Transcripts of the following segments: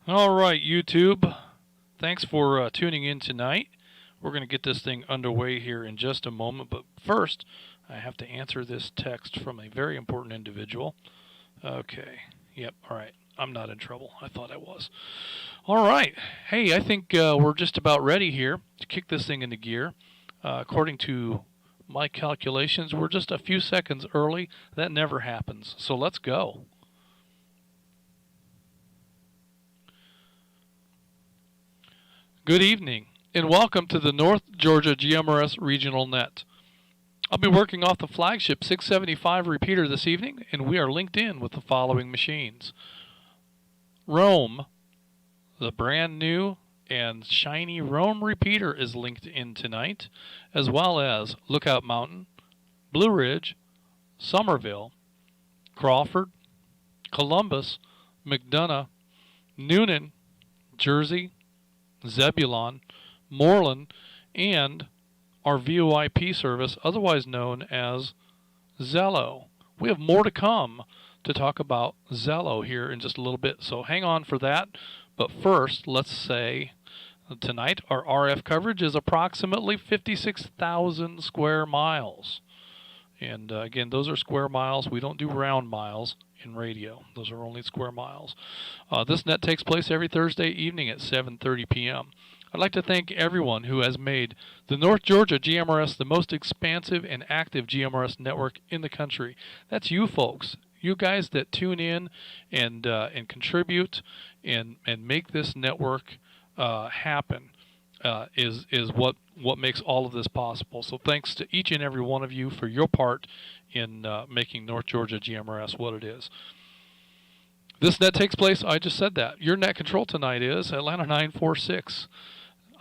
All right, YouTube. Thanks for tuning in tonight. We're going to get this thing underway here in just a moment, but first, I have to answer this text from a very important individual. Okay. Yep. All right. I'm not in trouble. I thought I was. All right. Hey, I think we're just about ready here to kick this thing into gear. According to my calculations, we're just a few seconds early. That never happens. So let's go. Good evening, and welcome to the North Georgia GMRS Regional Net. I'll be working off the flagship 675 repeater this evening, and we are linked in with the following machines. Rome, the brand new and shiny Rome repeater is linked in tonight, as well as Lookout Mountain, Blue Ridge, Somerville, Crawford, Columbus, McDonough, Noonan, Jersey, Zebulon, Moreland, and our VoIP service, otherwise known as Zello. We have more to come to talk about Zello here in just a little bit, so hang on for that. But first, let's say tonight our RF coverage is approximately 56,000 square miles. And again, those are square miles. We don't do round miles in radio. Those are only square miles. This net takes place every Thursday evening at 7:30 p.m. I'd like to thank everyone who has made the North Georgia GMRS the most expansive and active GMRS network in the country. That's you folks. You guys that tune in and contribute and make this network happen. Is what makes all of this possible. So thanks to each and every one of you for your part in making North Georgia GMRS what it is. This net takes place, I just said that. Your net control tonight is Atlanta 946,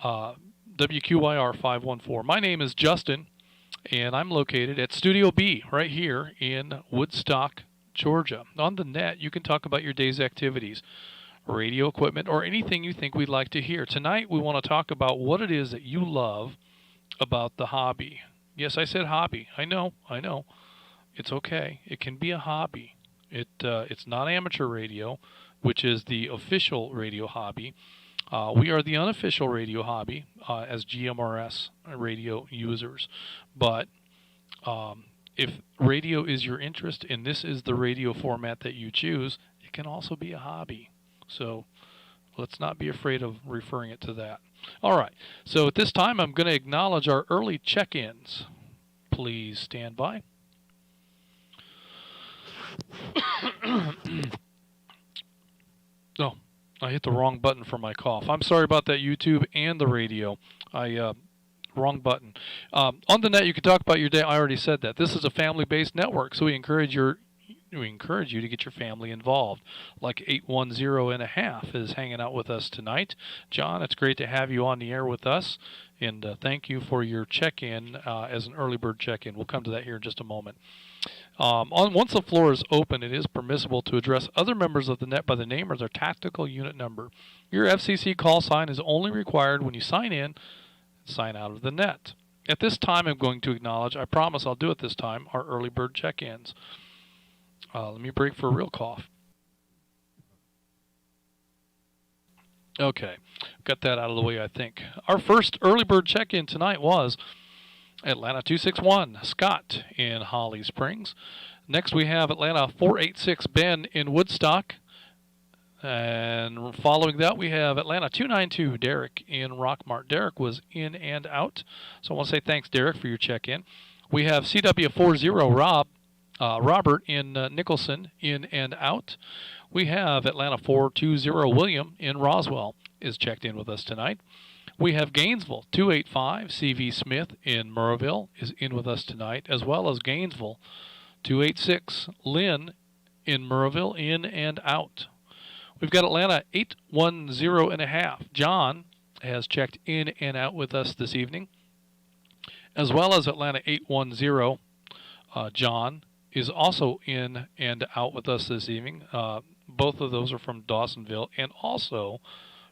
WQYR 514. My name is Justin, and I'm located at Studio B right here in Woodstock, Georgia. On the net, you can talk about your day's activities, radio equipment, or anything you think we'd like to hear. Tonight we want to talk about what it is that you love about the hobby. Yes, I said hobby. I know. It's okay. It can be a hobby. It's not amateur radio, which is the official radio hobby. We are the unofficial radio hobby as GMRS radio users. But if radio is your interest and this is the radio format that you choose, it can also be a hobby. So let's not be afraid of referring it to that. All right. So at this time, I'm going to acknowledge our early check-ins. Please stand by. Oh, I hit the wrong button for my cough. I'm sorry about that, YouTube and the radio. Wrong button. On the net, you can talk about your day. I already said that. This is a family-based network, so we encourage you to get your family involved. Like 810.5 is hanging out with us tonight. John, it's great to have you on the air with us, and thank you for your check-in as an early bird check-in. We'll come to that here in just a moment. Once the floor is open, it is permissible to address other members of the net by the name or their tactical unit number. Your FCC call sign is only required when you sign in and sign out of the net. At this time, I'm going to acknowledge, I promise I'll do it this time, our early bird check-ins. Let me break for a real cough. Okay, got that out of the way, I think. Our first early bird check-in tonight was Atlanta 261, Scott in Holly Springs. Next we have Atlanta 486, Ben in Woodstock. And following that we have Atlanta 292, Derek in Rockmart. Derek was in and out, so I want to say thanks, Derek, for your check-in. We have CW40, Robert in Nicholson, in and out. We have Atlanta 420, William in Roswell is checked in with us tonight. We have Gainesville 285, CV Smith in Murrayville is in with us tonight, as well as Gainesville 286, Lynn in Murrayville, in and out. We've got Atlanta 810.5. John has checked in and out with us this evening, as well as Atlanta 810. John is also in and out with us this evening. Both of those are from Dawsonville, and also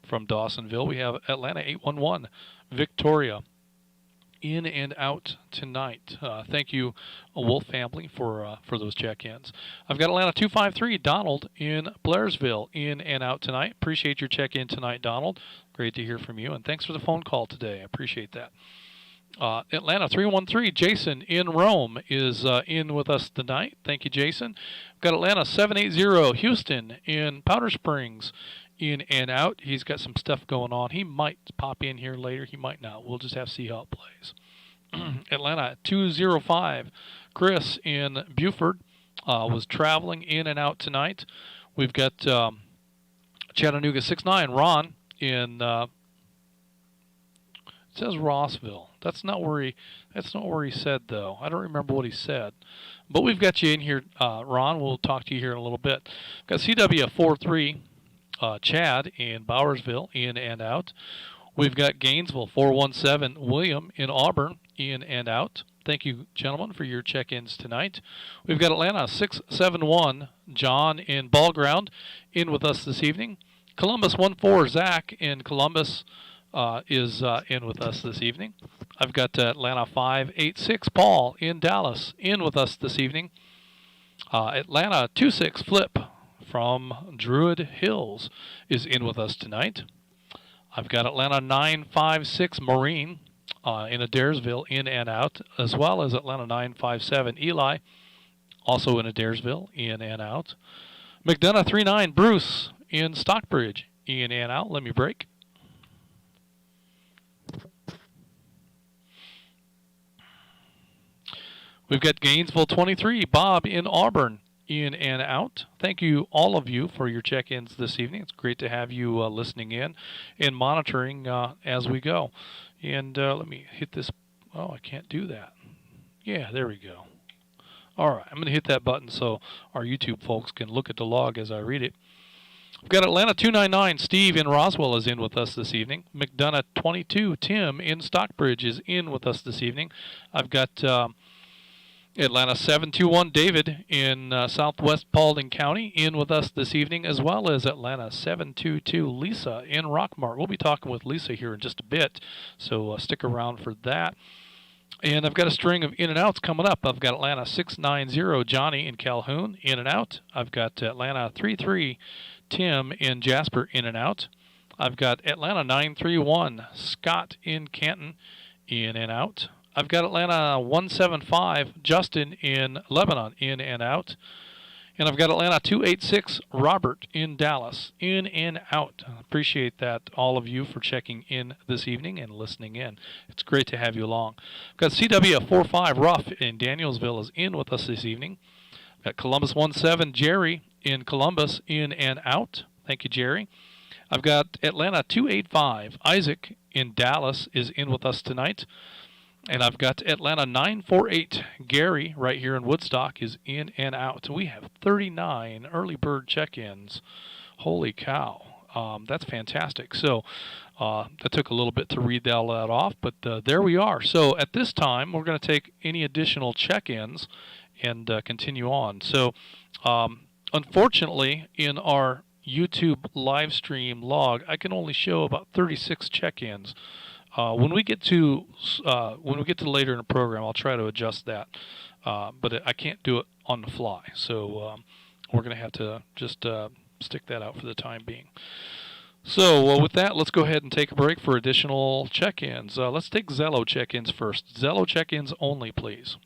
from Dawsonville we have Atlanta 811, Victoria. in and out tonight. Thank you, Wolf family, for those check-ins. I've got Atlanta 253, Donald in Blairsville, in and out tonight. Appreciate your check-in tonight, Donald. Great to hear from you, and thanks for the phone call today. I appreciate that. Atlanta 313, Jason in Rome is in with us tonight. Thank you, Jason. We've got Atlanta 780, Houston in Powder Springs, in and out. He's got some stuff going on. He might pop in here later. He might not. We'll just have to see how it plays. Atlanta 205, Chris in Buford was traveling in and out tonight. We've got Chattanooga 69, Ron in it says Rossville. That's not where he said, though. I don't remember what he said. But we've got you in here, Ron. We'll talk to you here in a little bit. We've got CW43, Chad in Bowersville, in and out. We've got Gainesville 417, William in Auburn, in and out. Thank you, gentlemen, for your check-ins tonight. We've got Atlanta 671, John in Ballground, in with us this evening. Columbus 14, Zach in Columbus is in with us this evening. I've got Atlanta 586, Paul in Dallas, in with us this evening. Atlanta 26, Flip from Druid Hills is in with us tonight. I've got Atlanta 956, Marine in Adairsville, in and out, as well as Atlanta 957, Eli, also in Adairsville, in and out. McDonough 39, Bruce in Stockbridge, in and out. Let me break. We've got Gainesville 23, Bob in Auburn, in and out. Thank you, all of you, for your check-ins this evening. It's great to have you listening in and monitoring as we go. And let me hit this. Oh, I can't do that. Yeah, there we go. All right, I'm going to hit that button so our YouTube folks can look at the log as I read it. We've got Atlanta 299, Steve in Roswell is in with us this evening. McDonough 22, Tim in Stockbridge is in with us this evening. I've got Atlanta 721, David in southwest Paulding County, in with us this evening, as well as Atlanta 722, Lisa in Rockmart. We'll be talking with Lisa here in just a bit, so stick around for that. And I've got a string of in and outs coming up. I've got Atlanta 690, Johnny in Calhoun, in and out. I've got Atlanta 33, Tim in Jasper, in and out. I've got Atlanta 931, Scott in Canton, in and out. I've got Atlanta 175, Justin in Lebanon, in and out. And I've got Atlanta 286, Robert in Dallas, in and out. Appreciate that, all of you, for checking in this evening and listening in. It's great to have you along. I've got CW45, Ruff in Danielsville is in with us this evening. I've got Columbus 17, Jerry in Columbus, in and out. Thank you, Jerry. I've got Atlanta 285, Isaac in Dallas is in with us tonight. And I've got Atlanta 948, Gary, right here in Woodstock, is in and out. We have 39 early bird check-ins. Holy cow. That's fantastic. So that took a little bit to read all that off, but there we are. So at this time, we're going to take any additional check-ins and continue on. So unfortunately, in our YouTube live stream log, I can only show about 36 check-ins. When we get to later in the program, I'll try to adjust that, but I can't do it on the fly. So we're going to have to just stick that out for the time being. So with that, let's go ahead and take a break for additional check-ins. Let's take Zello check-ins first. Zello check-ins only, please.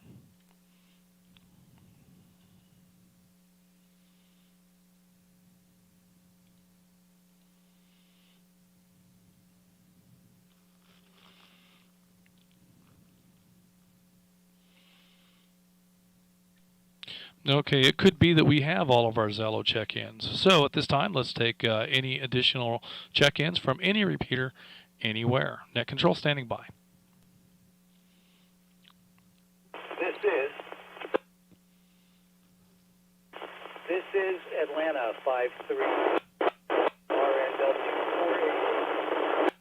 Okay, it could be that we have all of our Zello check-ins. So at this time, let's take any additional check-ins from any repeater anywhere. Net control standing by. This is Atlanta 53 RNW 488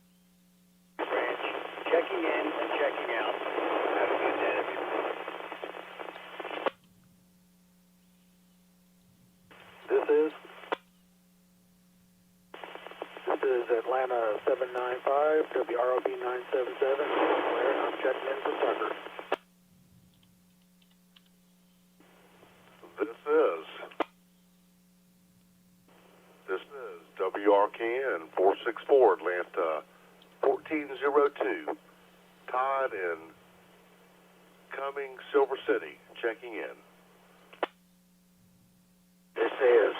branch, checking in and checking out. Have a good day, everyone. This is Atlanta 795, WROB 977, and I'm checking checking in for Tucker. This is WRKN 464 Atlanta 1402. Todd in Cumming, Silver City, checking in. This is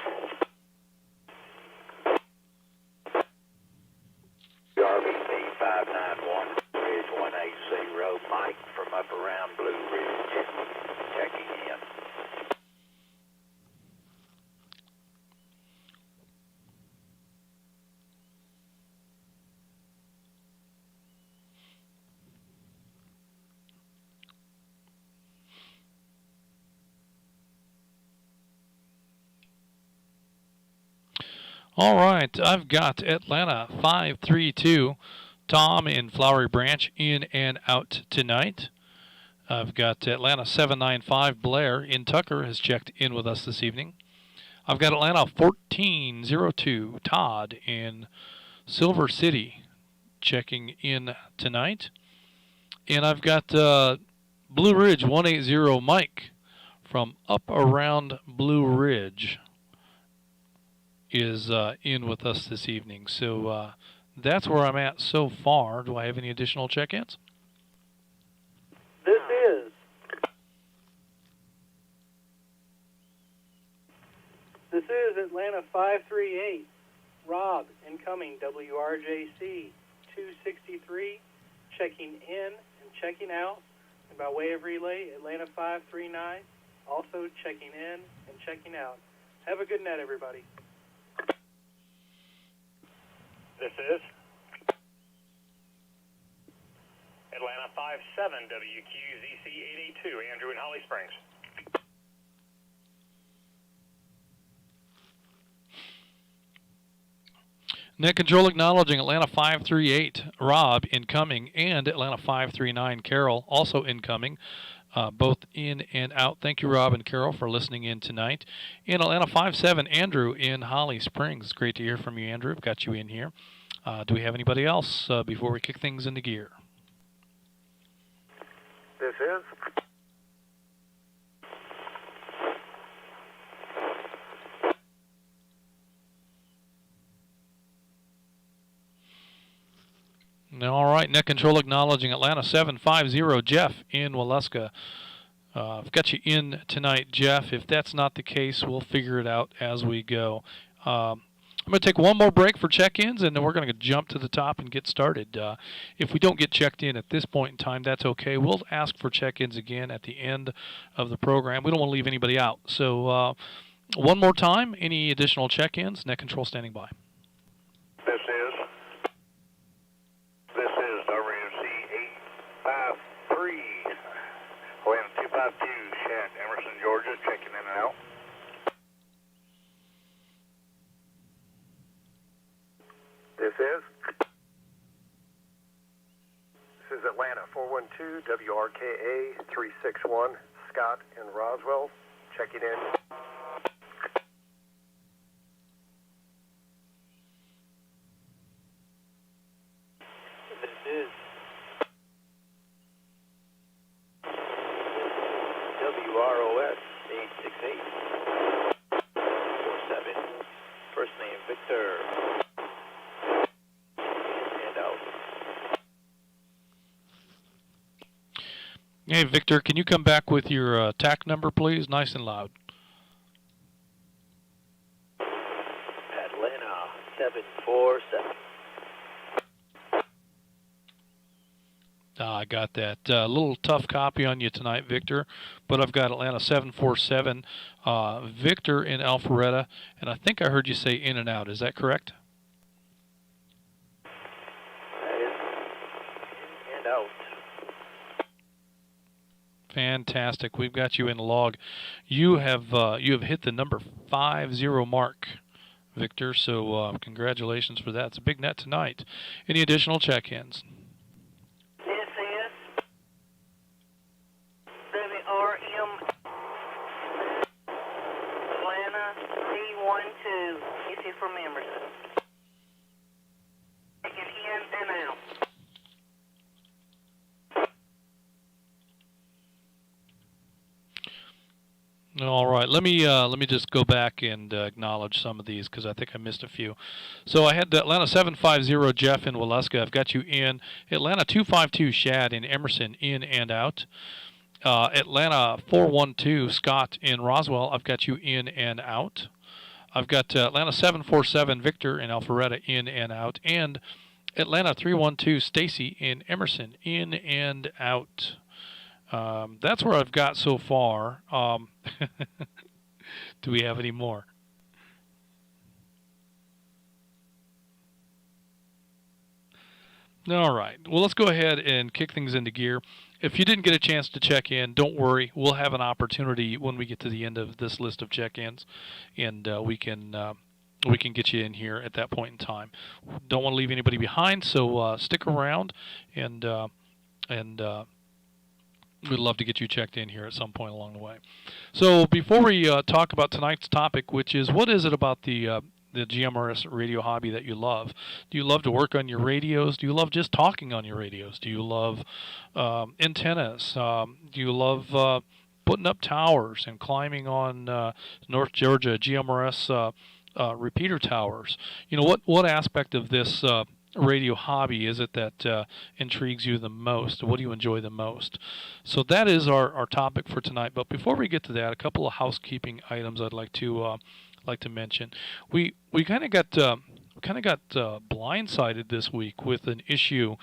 RBC 591, Bridge 180, Mike from up around Blue Ridge, checking in. All right, I've got Atlanta 532, Tom in Flowery Branch, in and out tonight. I've got Atlanta 795, Blair in Tucker has checked in with us this evening. I've got Atlanta 1402, Todd in Silver City, checking in tonight. And I've got Blue Ridge 180, Mike from up around Blue Ridge is in with us this evening. So that's where I'm at so far. Do I have any additional check-ins? This is Atlanta 538, Rob, incoming, WRJC 263, checking in and checking out. And by way of relay, Atlanta 539, also checking in and checking out. Have a good night, everybody. This is Atlanta 57 WQZC 882, Andrew in Holly Springs. Net control acknowledging Atlanta 538, Rob incoming, and Atlanta 539, Carol also incoming, both in and out. Thank you, Rob and Carol, for listening in tonight. In Atlanta 57, Andrew in Holly Springs. Great to hear from you, Andrew. I've got you in here. Do we have anybody else before we kick things into gear? This is All right, net control acknowledging Atlanta 750, Jeff in Waleska. I've got you in tonight, Jeff. If that's not the case, we'll figure it out as we go. I'm going to take one more break for check-ins, and then we're going to jump to the top and get started. If we don't get checked in at this point in time, that's okay. We'll ask for check-ins again at the end of the program. We don't want to leave anybody out. So one more time, any additional check-ins? Net control standing by. This is WRC 853, Atlanta 252, Shat, Emerson, Georgia, checking in and out. This is Atlanta 412, WRKA 361, Scott in Roswell, checking in. This is WROS 868 47, first name Victor. Hey, Victor, can you come back with your TAC number, please? Nice and loud. Atlanta 747. I got that. A little tough copy on you tonight, Victor, but I've got Atlanta 747, Victor in Alpharetta, and I think I heard you say in and out. Is that correct? That is in and out. Fantastic. We've got you in the log. You have hit the number 50 mark, Victor, so congratulations for that. It's a big net tonight. Any additional check-ins? This is WRM Atlanta C12. This is from Emerson. Taking in and out. All right, let me just go back and acknowledge some of these because I think I missed a few. So I had Atlanta 750 Jeff in Waleska. I've got you in. Atlanta 252 Shad in Emerson, in and out. Atlanta 412 Scott in Roswell. I've got you in and out. I've got Atlanta 747 Victor in Alpharetta, in and out, and Atlanta 312 Stacy in Emerson, in and out. That's where I've got so far. Do we have any more? All right. Well, let's go ahead and kick things into gear. If you didn't get a chance to check in, don't worry. We'll have an opportunity when we get to the end of this list of check-ins, and we can get you in here at that point in time. Don't want to leave anybody behind, so stick around, and we'd love to get you checked in here at some point along the way. So before we talk about tonight's topic, which is what is it about the GMRS radio hobby that you love? Do you love to work on your radios? Do you love just talking on your radios? Do you love antennas? Do you love putting up towers and climbing on North Georgia GMRS repeater towers? You know, what aspect of this radio hobby is it that intrigues you the most? What do you enjoy the most? So that is our topic for tonight. But before we get to that, a couple of housekeeping items I'd like to mention. We kind of got blindsided this week with an issue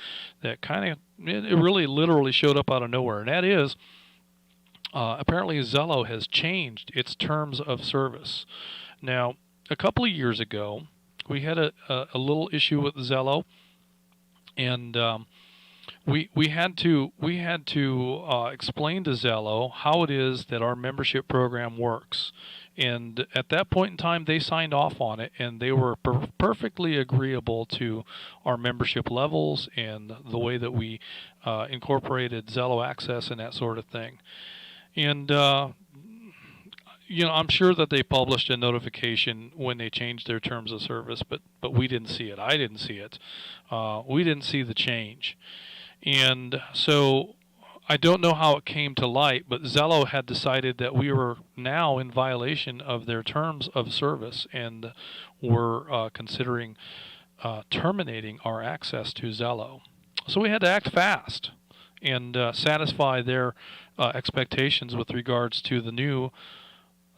that it really literally showed up out of nowhere, and that is apparently Zello has changed its terms of service. Now, a couple of years ago, we had a little issue with Zello, and we had to explain to Zello how it is that our membership program works. And at that point in time, they signed off on it, and they were perfectly agreeable to our membership levels and the way that we incorporated Zello access and that sort of thing. And you know, I'm sure that they published a notification when they changed their terms of service, but we didn't see it. I didn't see it. We didn't see the change. And so I don't know how it came to light, but Zello had decided that we were now in violation of their terms of service and were considering terminating our access to Zello. So we had to act fast and satisfy their expectations with regards to the new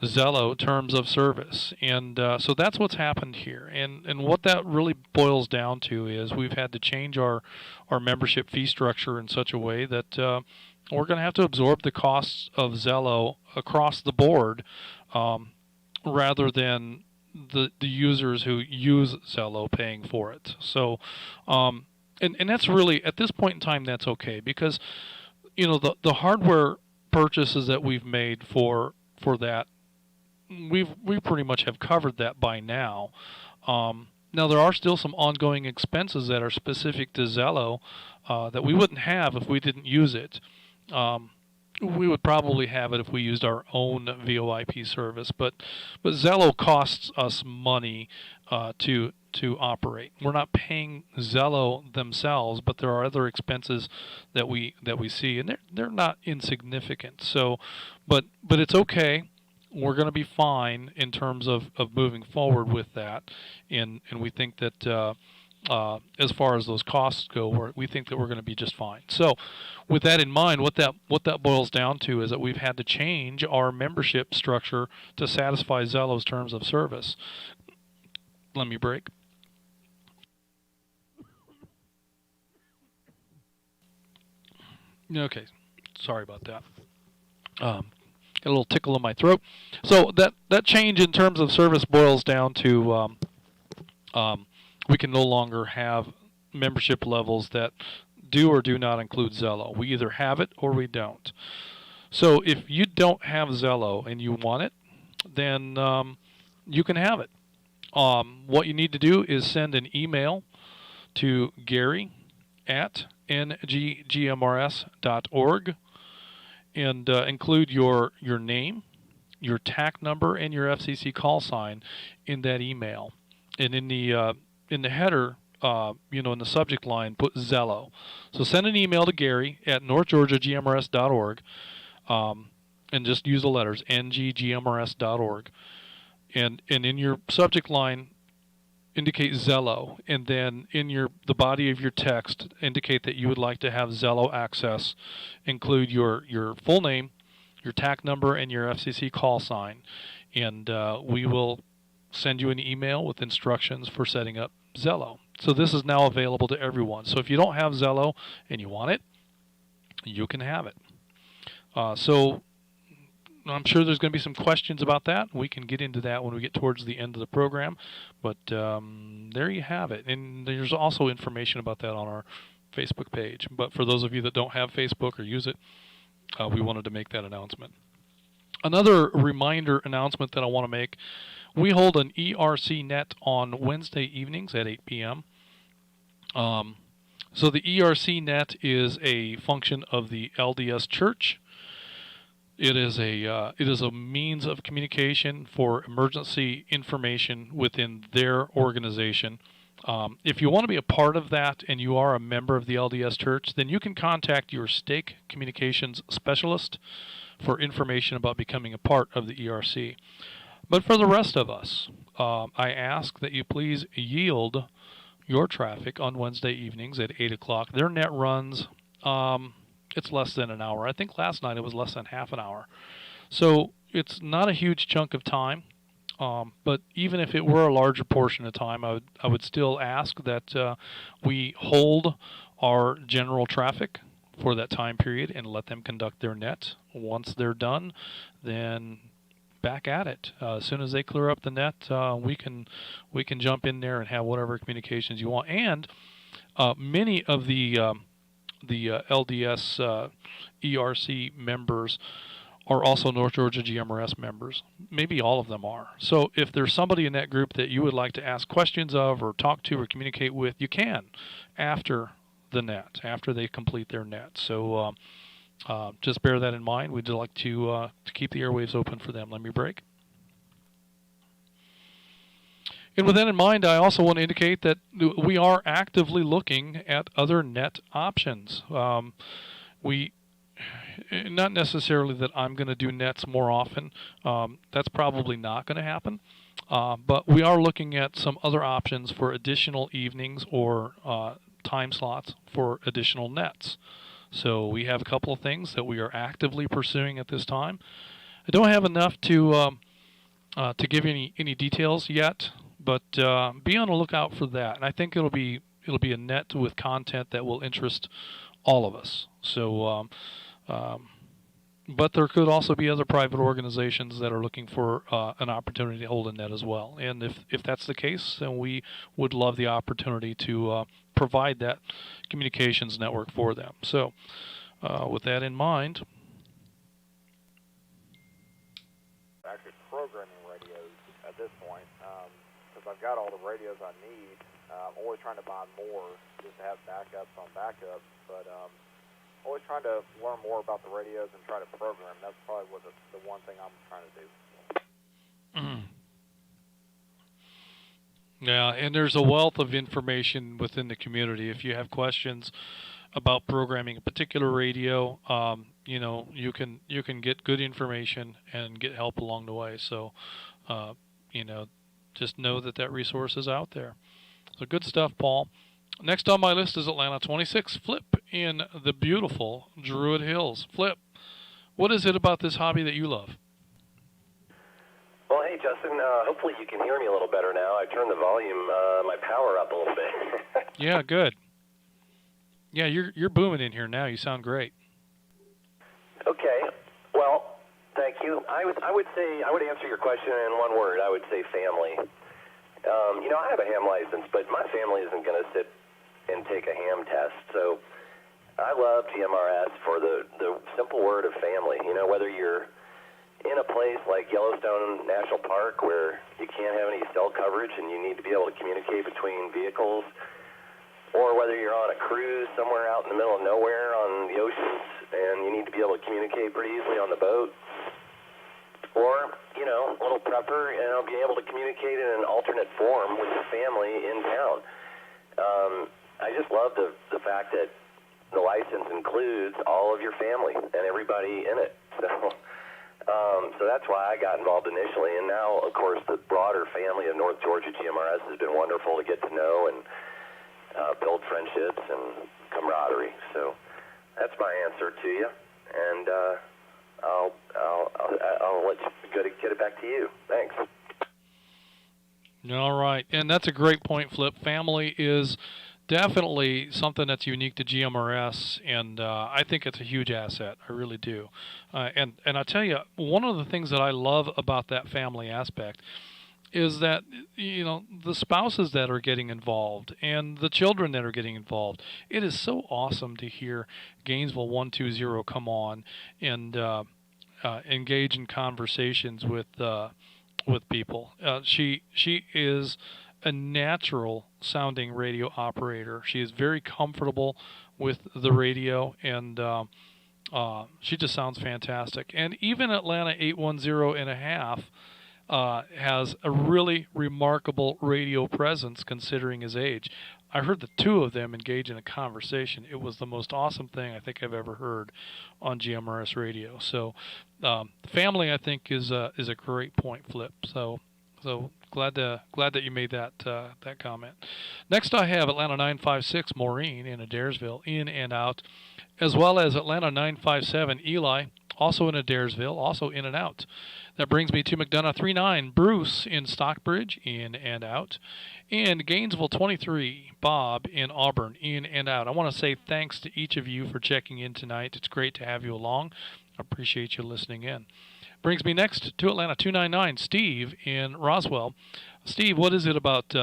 Zello terms of service. And so that's what's happened here. And what that really boils down to is we've had to change our membership fee structure in such a way that we're going to have to absorb the costs of Zello across the board rather than the users who use Zello paying for it. So and that's really, at this point in time, that's okay, because you know the hardware purchases that we've made for that, we pretty much have covered that by now. Now there are still some ongoing expenses that are specific to Zello that we wouldn't have if we didn't use it. We would probably have it if we used our own VoIP service, but Zello costs us money to operate. We're not paying Zello themselves, but there are other expenses that we see, and they're not insignificant. So, but it's okay. We're going to be fine in terms of moving forward with that, and we think that as far as those costs go, we think that we're going to be just fine. So, with that in mind, what that boils down to is that we've had to change our membership structure to satisfy Zello's terms of service. Let me break. Okay, sorry about that. Got a little tickle in my throat. So that change in terms of service boils down to we can no longer have membership levels that do or do not include Zello. We either have it or we don't. So if you don't have Zello and you want it, then you can have it. What you need to do is send an email to Gary@nggmrs.org and include your name, your TAC number, and your FCC call sign in that email. And in the header, in the subject line, put Zello. So send an email to Gary at northgeorgiagmrs.org, and just use the letters nggmrs.org, and in your subject line indicate Zello, and then in the body of your text indicate that you would like to have Zello access. Include your full name, your TAC number, and your FCC call sign, and we will send you an email with instructions for setting up Zello. So this is now available to everyone. So if you don't have Zello and you want it, you can have it. So I'm sure there's going to be some questions about that. We can get into that when we get towards the end of the program. But there you have it. And there's also information about that on our Facebook page. But for those of you that don't have Facebook or use it, we wanted to make that announcement. Another reminder announcement that I want to make, we hold an ERC net on Wednesday evenings at 8 p.m. So the ERC net is a function of the LDS Church. It is a means of communication for emergency information within their organization. If you want to be a part of that and you are a member of the LDS Church, then you can contact your stake communications specialist for information about becoming a part of the ERC. But for the rest of us, I ask that you please yield your traffic on Wednesday evenings at 8 o'clock. Their net runs, it's less than an hour. I think last night it was less than half an hour. So it's not a huge chunk of time. But even if it were a larger portion of time, I would still ask that we hold our general traffic for that time period and let them conduct their net. Once they're done, then back at it. As soon as they clear up the net, we can jump in there and have whatever communications you want. And many of the LDS ERC members are also North Georgia GMRS members. Maybe all of them are. So if there's somebody in that group that you would like to ask questions of or talk to or communicate with, you can after the net, after they complete their net. So just bear that in mind. We'd like to keep the airwaves open for them. Let me break. And with that in mind, I also want to indicate that we are actively looking at other net options. Not necessarily that I'm going to do nets more often. That's probably not going to happen. But we are looking at some other options for additional evenings or time slots for additional nets. So we have a couple of things that we are actively pursuing at this time. I don't have enough to give you any details yet, but be on the lookout for that. And I think it'll be a net with content that will interest all of us. So. But there could also be other private organizations that are looking for an opportunity to hold a net as well. And if that's the case, then we would love the opportunity to provide that communications network for them. So with that in mind. Actually programming radios at this point, because I've got all the radios I need. I'm always trying to buy more just to have backups on backups, but always trying to learn more about the radios and try to program. That's probably what the one thing I'm trying to do. Yeah, and there's a wealth of information within the community. If you have questions about programming a particular radio, you can get good information and get help along the way. So, just know that resource is out there. So good stuff, Paul. Next on my list is Atlanta 26, Flip in the beautiful Druid Hills. Flip, what is it about this hobby that you love? Well, hey, Justin, hopefully you can hear me a little better now. I turned the volume, my power up a little bit. Yeah, good. Yeah, you're booming in here now. You sound great. Okay. Well, thank you. I would answer your question in one word. I would say family. I have a ham license, but my family isn't going to sit and take a ham test. So I love GMRS for the simple word of family. Whether you're in a place like Yellowstone National Park where you can't have any cell coverage and you need to be able to communicate between vehicles, or whether you're on a cruise somewhere out in the middle of nowhere on the oceans and you need to be able to communicate pretty easily on the boat, or, a little prepper, be able to communicate in an alternate form with your family in town. I just love the fact that the license includes all of your family and everybody in it. So So that's why I got involved initially, and now, of course, the broader family of North Georgia GMRS has been wonderful to get to know and build friendships and camaraderie. So that's my answer to you, and I'll let you get it back to you. Thanks. All right, and that's a great point, Flip. Family is definitely something that's unique to GMRS, and I think it's a huge asset. I really do. And I tell you, one of the things that I love about that family aspect is that, you know, the spouses that are getting involved and the children that are getting involved. It is so awesome to hear Gainesville 120 come on and engage in conversations with people. She is a natural sounding radio operator. She is very comfortable with the radio, and she just sounds fantastic. And even Atlanta 810.5 has a really remarkable radio presence considering his age. I heard the two of them engage in a conversation. It was the most awesome thing I think I've ever heard on GMRS radio. So, family, I think, is a great point, Flip. So glad that you made that comment. Next, I have Atlanta 956 Maureen in Adairsville, in and out, as well as Atlanta 957 Eli, also in Adairsville, also in and out. That brings me to McDonough 39 Bruce in Stockbridge, in and out, and Gainesville 23 Bob in Auburn, in and out. I want to say thanks to each of you for checking in tonight. It's great to have you along. I appreciate you listening in. Brings me next to Atlanta 299 Steve in Roswell. Steve, what is it about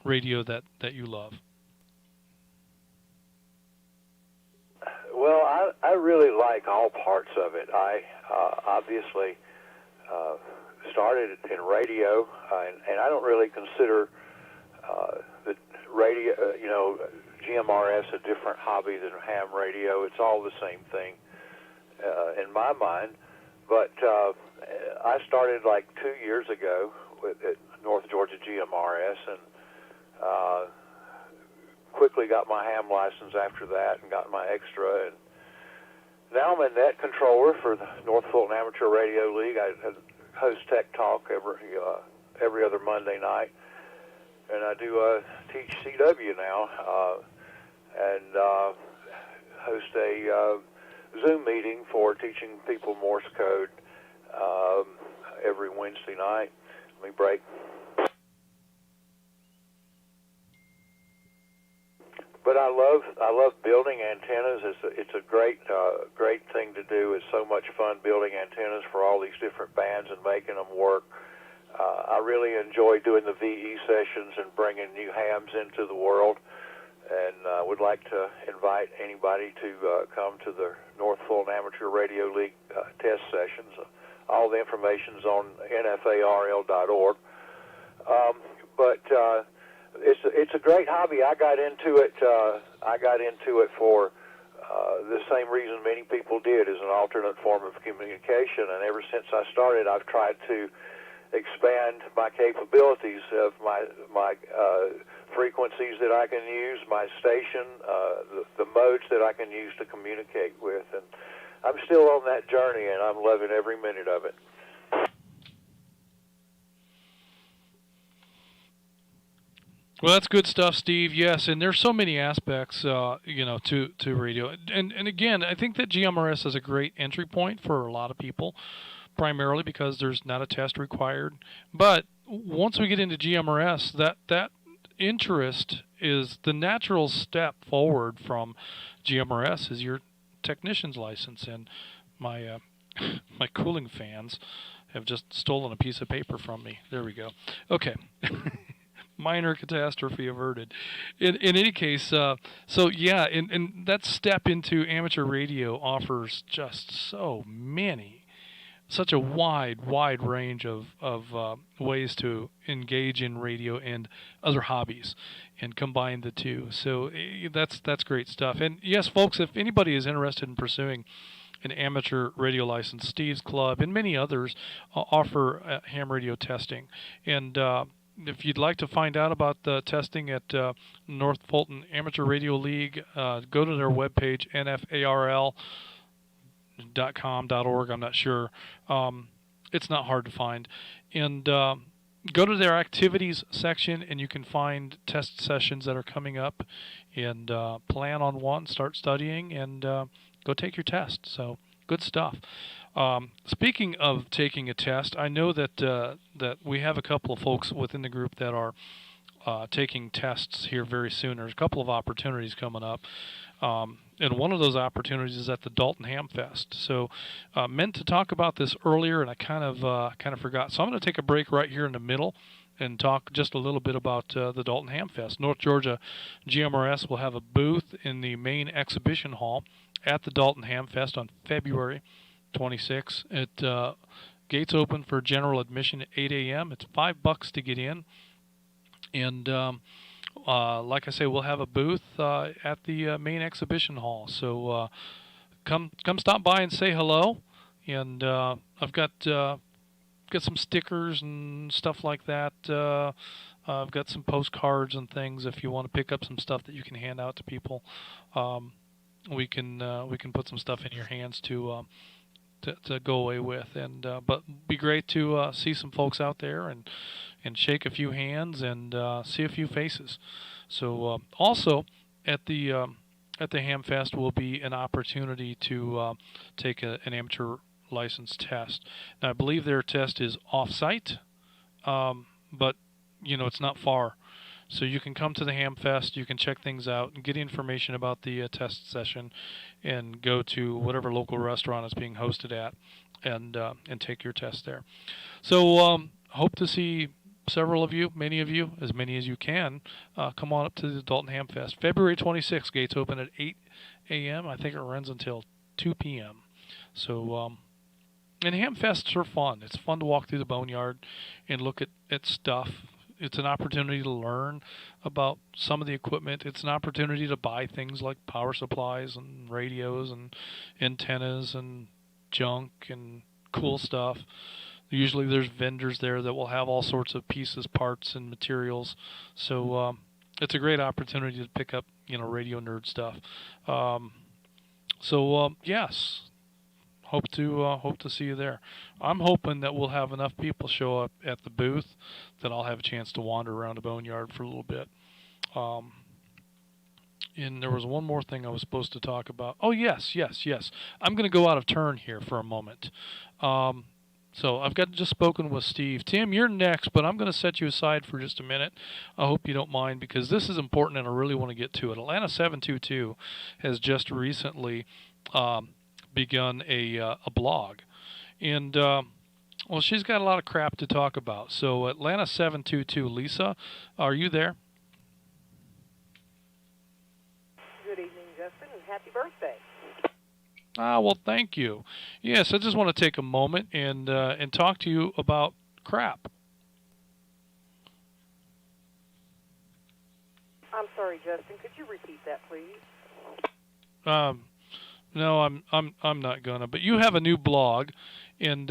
radio that you love? Well, I really like all parts of it. I obviously started in radio, and I don't really consider the radio, GMRS a different hobby than ham radio. It's all the same thing in my mind. But I started like 2 years ago at North Georgia GMRS, and quickly got my ham license after that and got my extra. And now I'm a net controller for the North Fulton Amateur Radio League. I host Tech Talk every other Monday night, and I do teach CW now, and host a Zoom meeting for teaching people Morse code every Wednesday night. Let me break. But I love building antennas. It's a great thing to do. It's so much fun building antennas for all these different bands and making them work. I really enjoy doing the VE sessions and bringing new hams into the world, and would like to invite anybody to come to the North Fulton Amateur Radio League test sessions. All the information's on nfarl.org. But it's a great hobby. I got into it for the same reason many people did, as an alternate form of communication. And ever since I started, I've tried to expand my capabilities of my frequencies that I can use, my station, the modes that I can use to communicate with. And I'm still on that journey, and I'm loving every minute of it. Well, that's good stuff, Steve. Yes, and there's so many aspects, to radio. And again, I think that GMRS is a great entry point for a lot of people, primarily because there's not a test required. But once we get into GMRS, that interest is the natural step forward from GMRS is your technician's license. And my my cooling fans have just stolen a piece of paper from me. There we go. Okay. Minor catastrophe averted. In any case, and that step into amateur radio offers just such a wide range of ways to engage in radio and other hobbies, and combine the two. So that's great stuff. And yes, folks, if anybody is interested in pursuing an amateur radio license, Steve's Club and many others offer ham radio testing. And if you'd like to find out about the testing at North Fulton Amateur Radio League, go to their webpage, nfarl.org, .com.org. I'm not sure. It's not hard to find, and go to their activities section, and you can find test sessions that are coming up, and plan on one, start studying, and go take your test. So good stuff. Speaking of taking a test, I know that that we have a couple of folks within the group that are taking tests here very soon. There's a couple of opportunities coming up. And one of those opportunities is at the Dalton Ham Fest. So, meant to talk about this earlier, and I kind of forgot. So I'm going to take a break right here in the middle and talk just a little bit about the Dalton Ham Fest. North Georgia GMRS will have a booth in the main exhibition hall at the Dalton Ham Fest on February 26th. It gates open for general admission at 8 a.m. It's $5 to get in, and like I say, we'll have a booth at the main exhibition hall. So come stop by and say hello. And I've got some stickers and stuff like that. I've got some postcards and things. If you want to pick up some stuff that you can hand out to people, we can put some stuff in your hands to go away with. And but be great to see some folks out there and shake a few hands and see a few faces. So also at the Hamfest will be an opportunity to take an amateur license test. Now I believe their test is off-site, but it's not far. So you can come to the Hamfest, you can check things out and get information about the test session, and go to whatever local restaurant it's being hosted at, and take your test there. So hope to see several of you, many of you, as many as you can, come on up to the Dalton Ham Fest. February 26th, gates open at 8 a.m. I think it runs until 2 p.m. So, and Ham Fests are fun. It's fun to walk through the boneyard and look at stuff. It's an opportunity to learn about some of the equipment. It's an opportunity to buy things like power supplies and radios and antennas and junk and cool stuff. Usually there's vendors there that will have all sorts of pieces, parts, and materials. So it's a great opportunity to pick up, radio nerd stuff. Yes, hope to see you there. I'm hoping that we'll have enough people show up at the booth that I'll have a chance to wander around the boneyard for a little bit. And there was one more thing I was supposed to talk about. Oh, yes. I'm going to go out of turn here for a moment. So I've just spoken with Steve. Tim, you're next, but I'm going to set you aside for just a minute. I hope you don't mind, because this is important and I really want to get to it. Atlanta 722 has just recently begun a blog. And, she's got a lot of crap to talk about. So Atlanta 722, Lisa, are you there? Good evening, Justin, and happy birthday. Well, thank you. Yes, I just want to take a moment and talk to you about crap. I'm sorry, Justin. Could you repeat that, please? No, I'm not gonna. But you have a new blog, and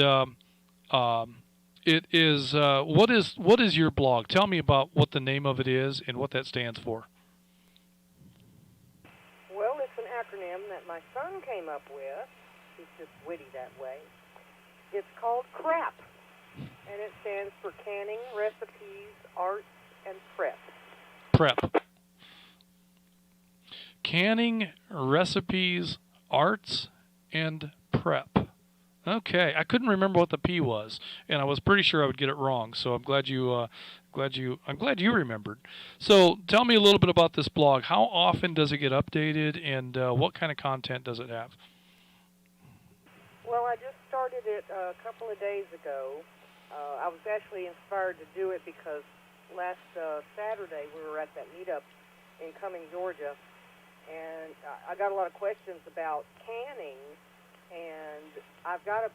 it is what is your blog? Tell me about what the name of it is and what that stands for. Well, it's an acronym that my son came up with. He's just witty that way. It's called CRAP, and it stands for Canning, Recipes, Arts, and Prep. Prep. Canning, Recipes, Arts, and Prep. Okay, I couldn't remember what the P was, and I was pretty sure I would get it wrong. So I'm glad you remembered. So tell me a little bit about this blog. How often does it get updated, and what kind of content does it have? Well, I just started it a couple of days ago. I was actually inspired to do it because last Saturday we were at that meetup in Cumming, Georgia, and I got a lot of questions about canning. And I've got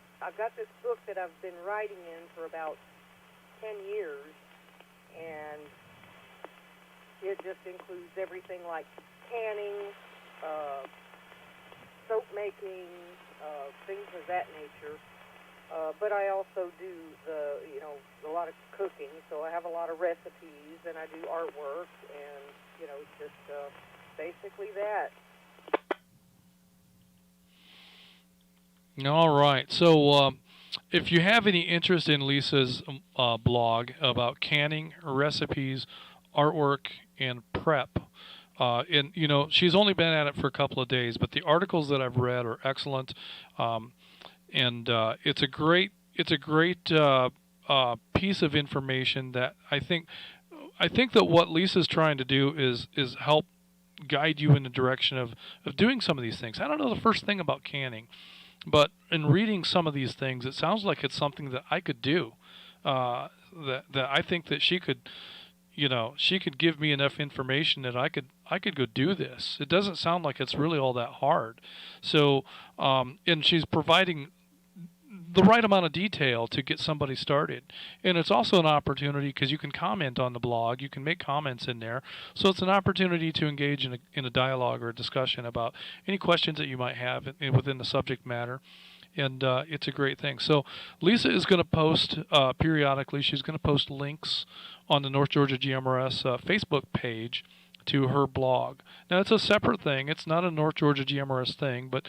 this book that I've been writing in for about 10 years, and it just includes everything like canning, soap making, things of that nature. But I also do a lot of cooking, so I have a lot of recipes, and I do artwork, and it's just basically that. All right. So, if you have any interest in Lisa's blog about canning, recipes, artwork, and prep, and she's only been at it for a couple of days, but the articles that I've read are excellent, and it's a great piece of information that I think that what Lisa's trying to do is help guide you in the direction of doing some of these things. I don't know the first thing about canning, but in reading some of these things, it sounds like it's something that I could do. That I think that she could give me enough information that I could go do this. It doesn't sound like it's really all that hard. So, and she's providing the right amount of detail to get somebody started. And it's also an opportunity because you can comment on the blog, you can make comments in there. So it's an opportunity to engage in a dialogue or a discussion about any questions that you might have within the subject matter. And it's a great thing. So Lisa is going to post periodically. She's going to post links on the North Georgia GMRS Facebook page to her blog. Now it's a separate thing. It's not a North Georgia GMRS thing, but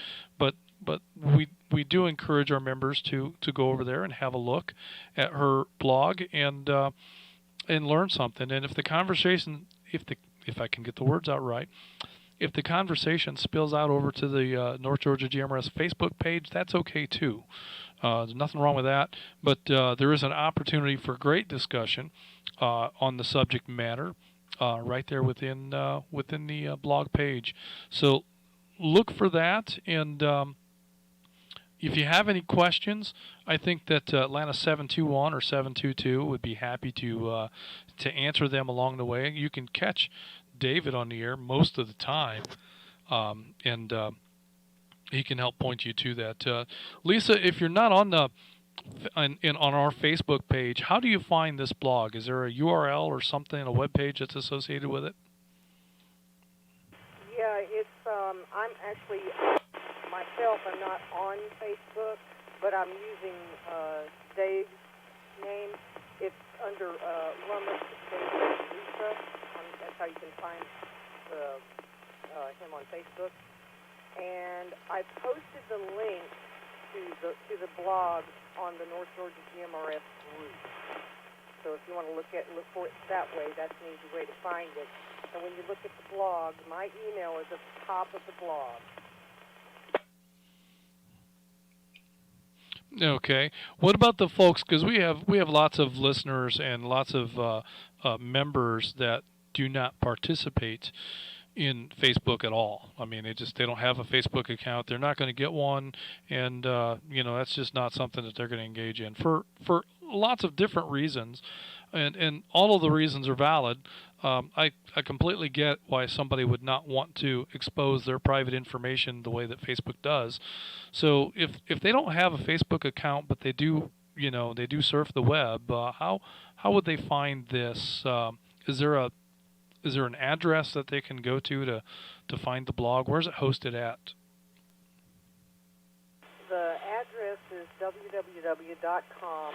we do encourage our members to go over there and have a look at her blog and learn something. And if the conversation, if I can get the words out right, if the conversation spills out over to the North Georgia GMRS Facebook page, that's okay too. There's nothing wrong with that, but there is an opportunity for great discussion on the subject matter right there within the blog page. So look for that, and if you have any questions, I think that Atlanta 721 or 722 would be happy to answer them along the way. You can catch David on the air most of the time, and he can help point you to that. Lisa, if you're not on our Facebook page, how do you find this blog? Is there a URL or something, a web page that's associated with it? Yeah, it's I'm actually myself. I'm not on Facebook, but I'm using Dave's name. It's under Lummis David Lisa. That's how you can find him on Facebook. And I posted the link to the blog on the North Georgia GMRS group. So if you want to look for it that way, that's an easy way to find it. And when you look at the blog, my email is at the top of the blog. Okay. What about the folks? Because we have lots of listeners and lots of members that do not participate in Facebook at all. I mean, they don't have a Facebook account. They're not going to get one, and that's just not something that they're going to engage in for lots of different reasons, and all of the reasons are valid. I completely get why somebody would not want to expose their private information the way that Facebook does. So if they don't have a Facebook account, but they do surf the web, how would they find this? Is there an address that they can go to find the blog? Where's it hosted at? The address is www.com.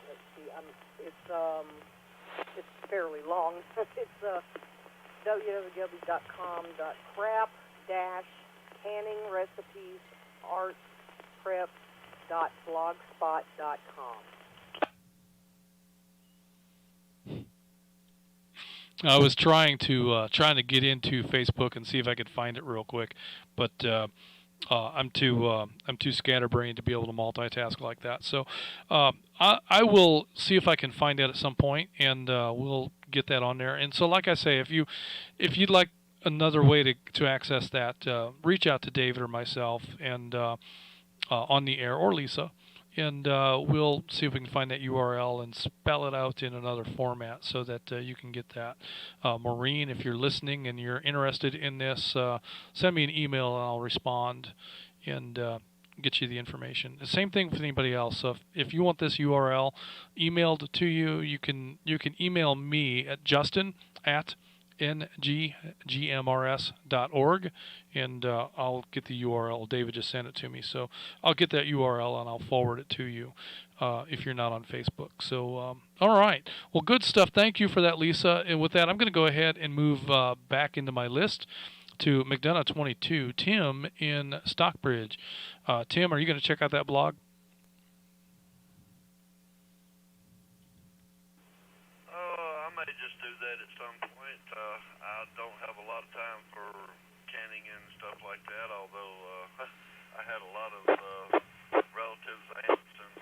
Let's see. It's fairly long. It's www.crap-canningrecipesartprep.blogspot.com. I was trying to get into Facebook and see if I could find it real quick, but I'm too scatterbrained to be able to multitask like that. So I will see if I can find that at some point, and we'll get that on there. And so, like I say, if you'd like another way to access that, reach out to David or myself, and on the air, or Lisa. And we'll see if we can find that URL and spell it out in another format so that you can get that. Maureen, if you're listening and you're interested in this, send me an email and I'll respond and get you the information. The same thing for anybody else. So if you want this URL emailed to you, you can email me at justin@ngmrs.org, and I'll get the URL. David just sent it to me, so I'll get that URL and I'll forward it to you if you're not on Facebook. So, all right. Well, good stuff. Thank you for that, Lisa. And with that, I'm going to go ahead and move back into my list to McDonough 22, Tim in Stockbridge. Tim, are you going to check out that blog? I may just do that at some point. I don't have a lot of time for canning and stuff like that, although I had a lot of relatives, aunts, and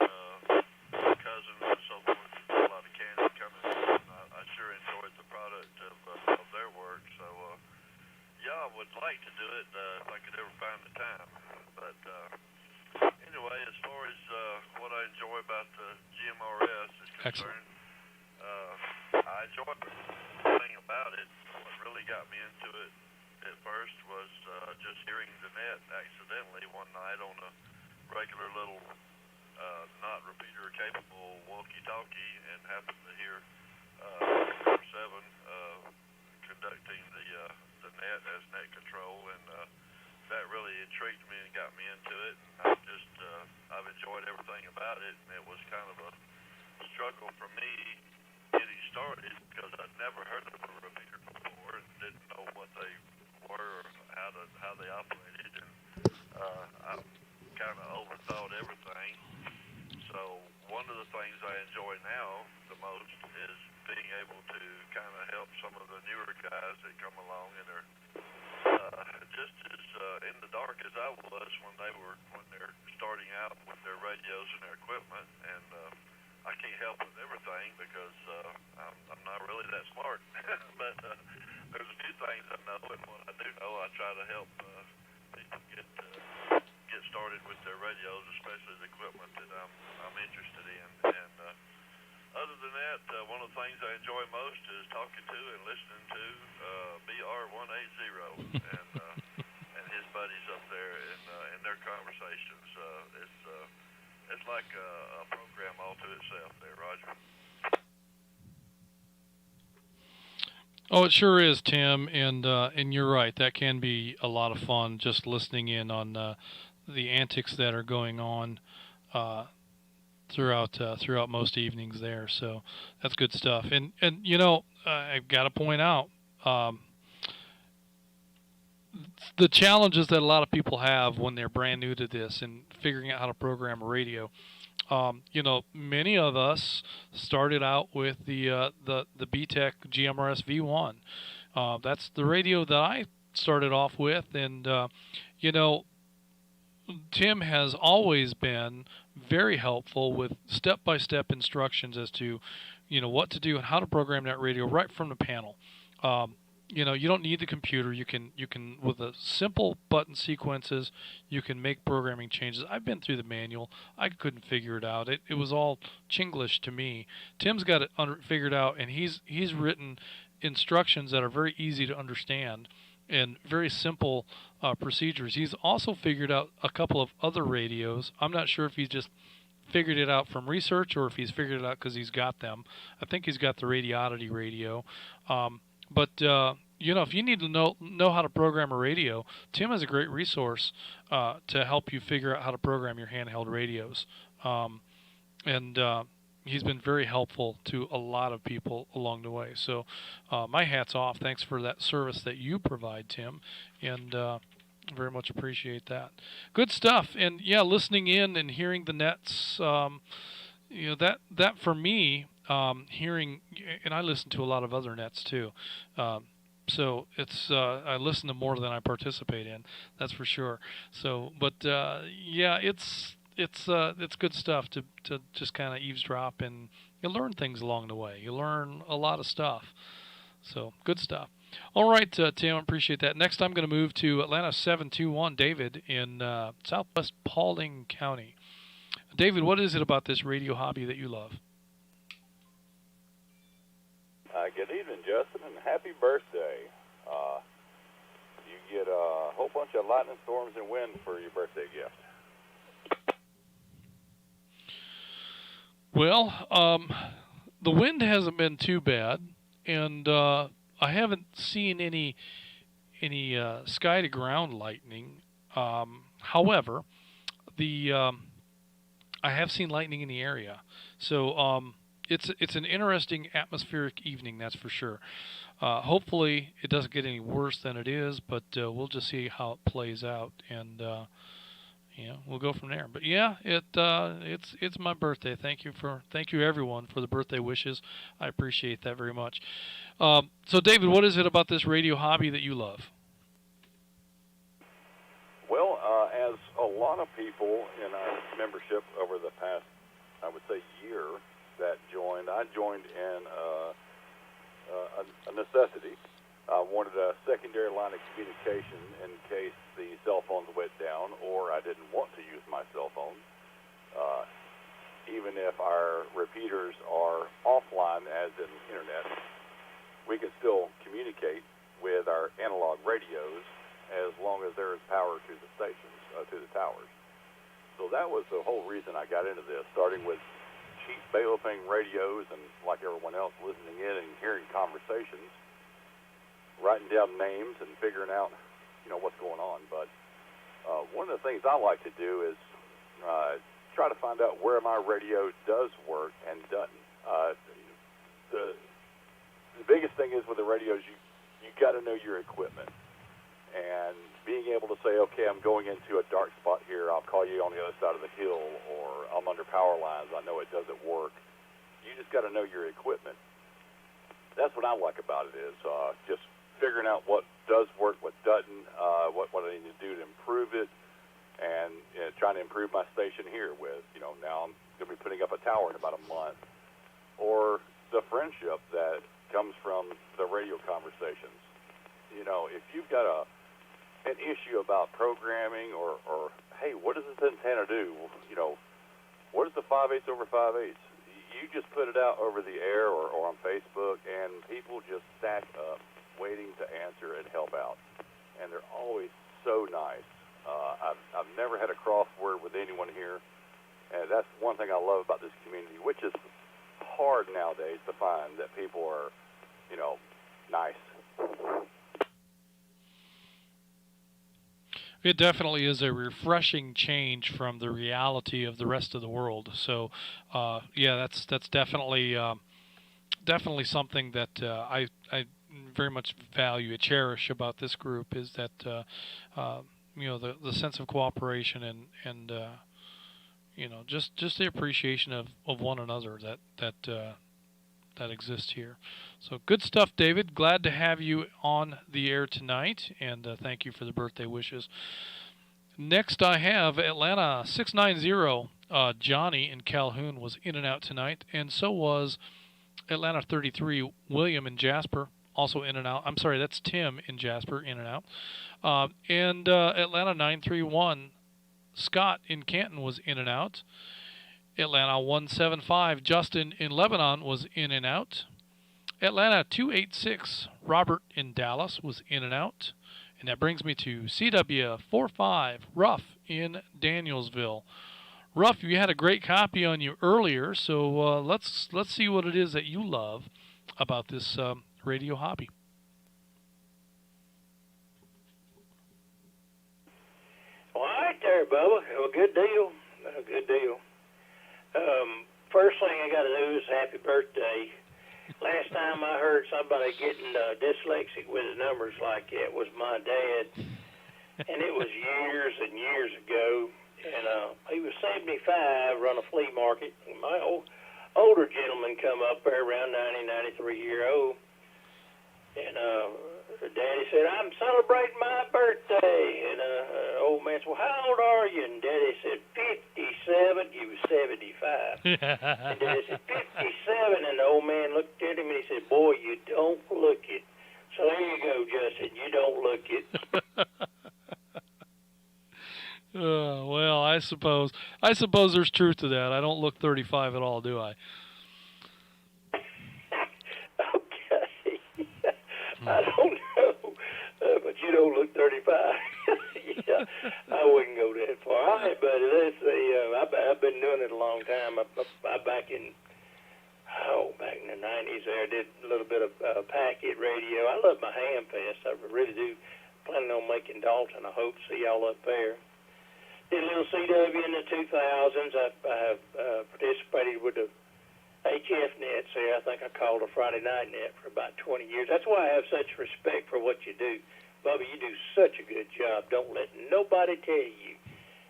cousins and so forth who did a lot of canning coming in. I sure enjoyed the product of their work. So, yeah, I would like to do it if I could ever find the time. But anyway, as far as what I enjoy about the GMRS is concerned, I enjoy everything about it. What really got me into it at first was just hearing the net accidentally one night on a regular little not repeater capable walkie-talkie, and happened to hear 7 conducting the net as net control, and that really intrigued me and got me into it. And I've enjoyed everything about it, and it was kind of a struggle for me getting started because I'd never heard of a repeater before and didn't know what they were or how they operated, and I kind of overthought everything. So one of the things I enjoy now the most is being able to kind of help some of the newer guys that come along and are just as in the dark as I was when they're starting out with their radios and their equipment, and I can't help with everything because I'm not really that smart. But there's a few things I know, and what I do know, I try to help people get started with their radios, especially the equipment that I'm interested in. And other than that, one of the things I enjoy most is talking to and listening to BR180 and his buddies up there in their conversations. It's like a program all to itself there, Roger. Oh, it sure is, Tim, and you're right. That can be a lot of fun just listening in on the antics that are going on throughout most evenings there. So that's good stuff. And you know, I've got to point out the challenges that a lot of people have when they're brand new to this and figuring out how to program a radio. You know, many of us started out with the BTEC GMRS V1. That's the radio that I started off with, and you know, Tim has always been very helpful with step-by-step instructions as to, you know, what to do and how to program that radio right from the panel. You know, you don't need the computer. You can with a simple button sequences, you can make programming changes. I've been through the manual. I couldn't figure it out. It was all Chinglish to me. Tim's got it figured out, and he's written instructions that are very easy to understand and very simple procedures. He's also figured out a couple of other radios. I'm not sure if he's just figured it out from research or if he's figured it out because he's got them. I think he's got the Radioddity radio. But you know, if you need to know how to program a radio, Tim is a great resource to help you figure out how to program your handheld radios. And he's been very helpful to a lot of people along the way. So my hat's off. Thanks for that service that you provide, Tim, and very much appreciate that. Good stuff. And yeah, listening in and hearing the nets, you know, that for me, hearing, and I listen to a lot of other nets too. So it's I listen to more than I participate in. That's for sure. So, but yeah, it's good stuff to just kind of eavesdrop, and you learn things along the way. You learn a lot of stuff. So good stuff. All right, Tim, I appreciate that. Next, I'm going to move to Atlanta 721, David in Southwest Paulding County. David, what is it about this radio hobby that you love? Good evening, Justin, and happy birthday. You get a whole bunch of lightning storms and wind for your birthday gift. Well, the wind hasn't been too bad, and I haven't seen any sky to ground lightning. However, I have seen lightning in the area. So it's an interesting atmospheric evening, that's for sure. Hopefully, it doesn't get any worse than it is, but we'll just see how it plays out, and we'll go from there. But yeah, it's my birthday. Thank you everyone for the birthday wishes. I appreciate that very much. So David, what is it about this radio hobby that you love? Well, as a lot of people in our membership over the past, I would say, year that joined, I joined in a necessity. I wanted a secondary line of communication in case the cell phones went down or I didn't want to use my cell phone. Even if our repeaters are offline, as in internet, we can still communicate with our analog radios as long as there is power to the stations, to the towers. So that was the whole reason I got into this, starting with cheap Bailey radios and, like everyone else, listening in and hearing conversations, writing down names and figuring out, what's going on. But one of the things I like to do is try to find out where my radio does work and doesn't. The biggest thing is with the radios, you got to know your equipment. And being able to say, okay, I'm going into a dark spot here, I'll call you on the other side of the hill, or I'm under power lines, I know it doesn't work. You just got to know your equipment. That's what I like about it, is just figuring out what does work, what doesn't, what I need to do to improve it, and trying to improve my station here with, now I'm going to be putting up a tower in about a month, or the friendship that comes from the radio conversations. If you've got an issue about programming or hey, what does this antenna do? What is the 5/8 over 5/8? You just put it out over the air or on Facebook, and people just stack up waiting to answer and help out. And they're always so nice. I've never had a crossword with anyone here, and that's one thing I love about this community, which is hard nowadays to find, that people are, nice. It definitely is a refreshing change from the reality of the rest of the world. So, that's definitely something that I very much value and cherish about this group, is that the sense of cooperation and just the appreciation of one another that exists here. So good stuff, David. Glad to have you on the air tonight, and thank you for the birthday wishes. Next, I have Atlanta 690. Johnny in Calhoun was in and out tonight, and so was Atlanta 33. William in Jasper, also in and out. I'm sorry, that's Tim in Jasper, in and out. And Atlanta 931. Scott in Canton was in and out. Atlanta 175, Justin in Lebanon was in and out. Atlanta 286, Robert in Dallas was in and out. And that brings me to CW 45, Ruff in Danielsville. Ruff, you had a great copy on you earlier, so let's see what it is that you love about this radio hobby. All right there, Bubba. Well, good deal. Good deal. First thing I got to do is happy birthday. Last time I heard somebody getting dyslexic with his numbers like that was my dad, and it was years and years ago. And he was 75, run a flea market. And my older gentleman come up there around 90, 93 year old, and Daddy said, "I'm celebrating my birthday." And old man said, "Well, how old are you?" And Daddy said, 57. He was 75. And Daddy said, 57. And the old man looked at him and he said, "Boy, you don't look it." So there you go, Justin. You don't look it. Well, I suppose there's truth to that. I don't look 35 at all, do I? Okay. I don't know, but you don't look 35. Yeah, I wouldn't go that far. All right, buddy, let's see. I've been doing it a long time. Back in the 90s there, I did a little bit of packet radio. I love my ham fest. I really do. Planning on making Dalton. I hope to see y'all up there. Did a little CW in the 2000s. I have participated with the HF net, see, I think I called a Friday night net for about 20 years. That's why I have such respect for what you do. Bubba, you do such a good job. Don't let nobody tell you.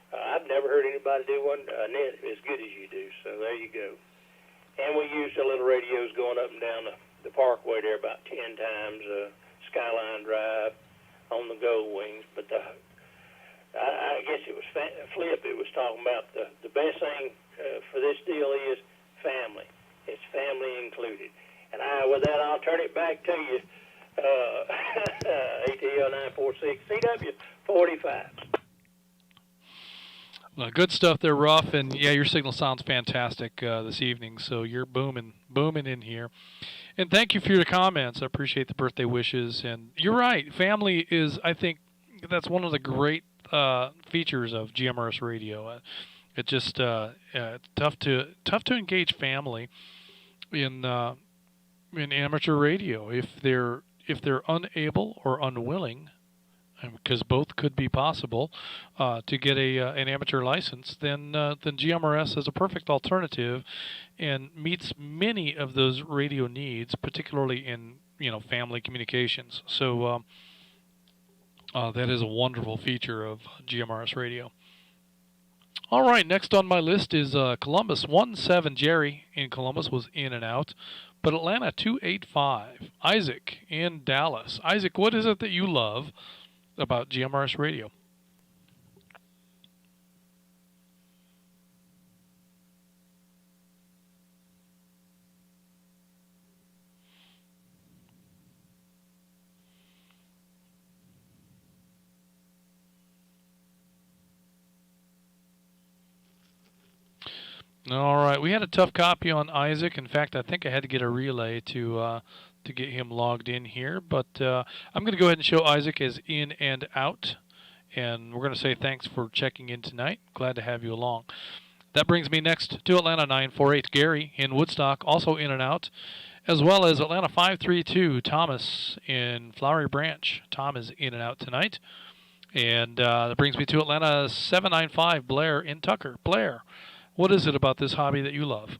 I've never heard anybody do one net as good as you do, so there you go. And we use the little radios going up and down the parkway there about 10 times, Skyline Drive on the Gold Wings. But I guess it was Flip. It was talking about the best thing for this deal is family. It's family included. And with that, I'll turn it back to you, ATL 946 CW 45. Good stuff there, Ruff, and yeah, your signal sounds fantastic this evening. So you're booming in here. And thank you for your comments. I appreciate the birthday wishes. And you're right, family is, I think, that's one of the great features of GMRS radio. It's just tough to engage family in amateur radio if they're unable or unwilling, because both could be possible, to get an amateur license. Then GMRS is a perfect alternative, and meets many of those radio needs, particularly in family communications. So that is a wonderful feature of GMRS radio. All right, next on my list is Columbus 17 Jerry in Columbus was in and out, but Atlanta 285 Isaac in Dallas. Isaac, what is it that you love about GMRS radio? All right, we had a tough copy on Isaac. In fact, I think I had to get a relay to get him logged in here. But I'm going to go ahead and show Isaac as in and out, and we're going to say thanks for checking in tonight. Glad to have you along. That brings me next to Atlanta 948 Gary in Woodstock, also in and out, as well as Atlanta 532 Thomas in Flowery Branch. Tom is in and out tonight. And that brings me to Atlanta 795 Blair in Tucker. Blair, what is it about this hobby that you love?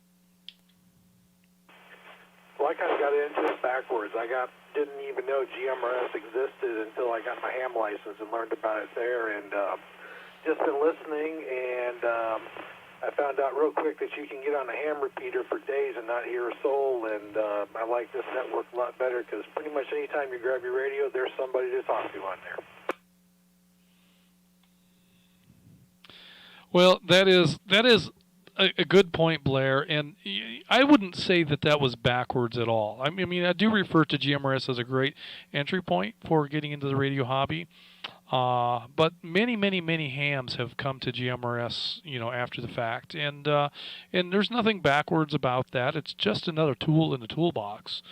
Well, I kind of got into it backwards. Didn't even know GMRS existed until I got my ham license and learned about it there, and just been listening, and I found out real quick that you can get on a ham repeater for days and not hear a soul, and I like this network a lot better because pretty much any time you grab your radio, there's somebody to talk to on there. Well, that is a good point, Blair, and I wouldn't say that was backwards at all. I mean, I do refer to GMRS as a great entry point for getting into the radio hobby, but many hams have come to GMRS, after the fact, and there's nothing backwards about that. It's just another tool in the toolbox.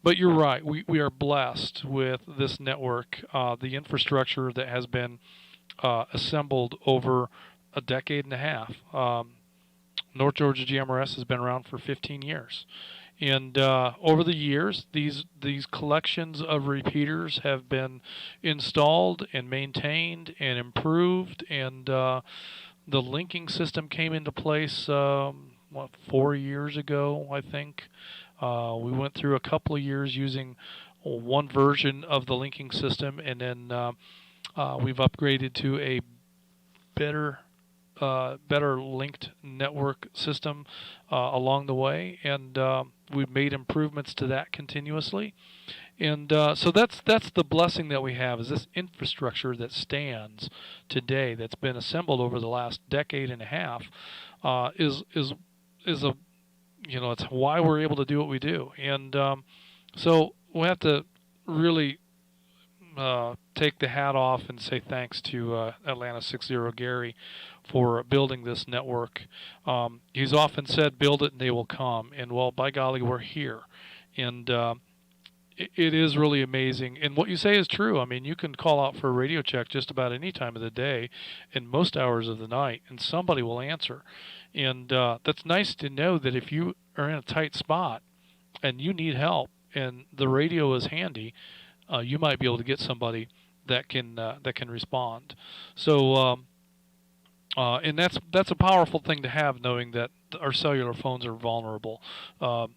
But you're right, we are blessed with this network, the infrastructure that has been assembled over a decade and a half. North Georgia GMRS has been around for 15 years. And over the years, these collections of repeaters have been installed and maintained and improved, and the linking system came into place, 4 years ago, I think. We went through a couple of years using one version of the linking system, and then we've upgraded to a better linked network system along the way, and we've made improvements to that continuously. And so that's the blessing that we have, is this infrastructure that stands today, that's been assembled over the last decade and a half, is a it's why we're able to do what we do. And so we have to really take the hat off and say thanks to Atlanta 60 Gary for building this network. He's often said, build it and they will come. And, well, by golly, we're here. And it is really amazing. And what you say is true. I mean, you can call out for a radio check just about any time of the day and most hours of the night, and somebody will answer. And that's nice to know that if you are in a tight spot and you need help and the radio is handy, you might be able to get somebody that can respond. So, and that's a powerful thing to have, knowing that our cellular phones are vulnerable.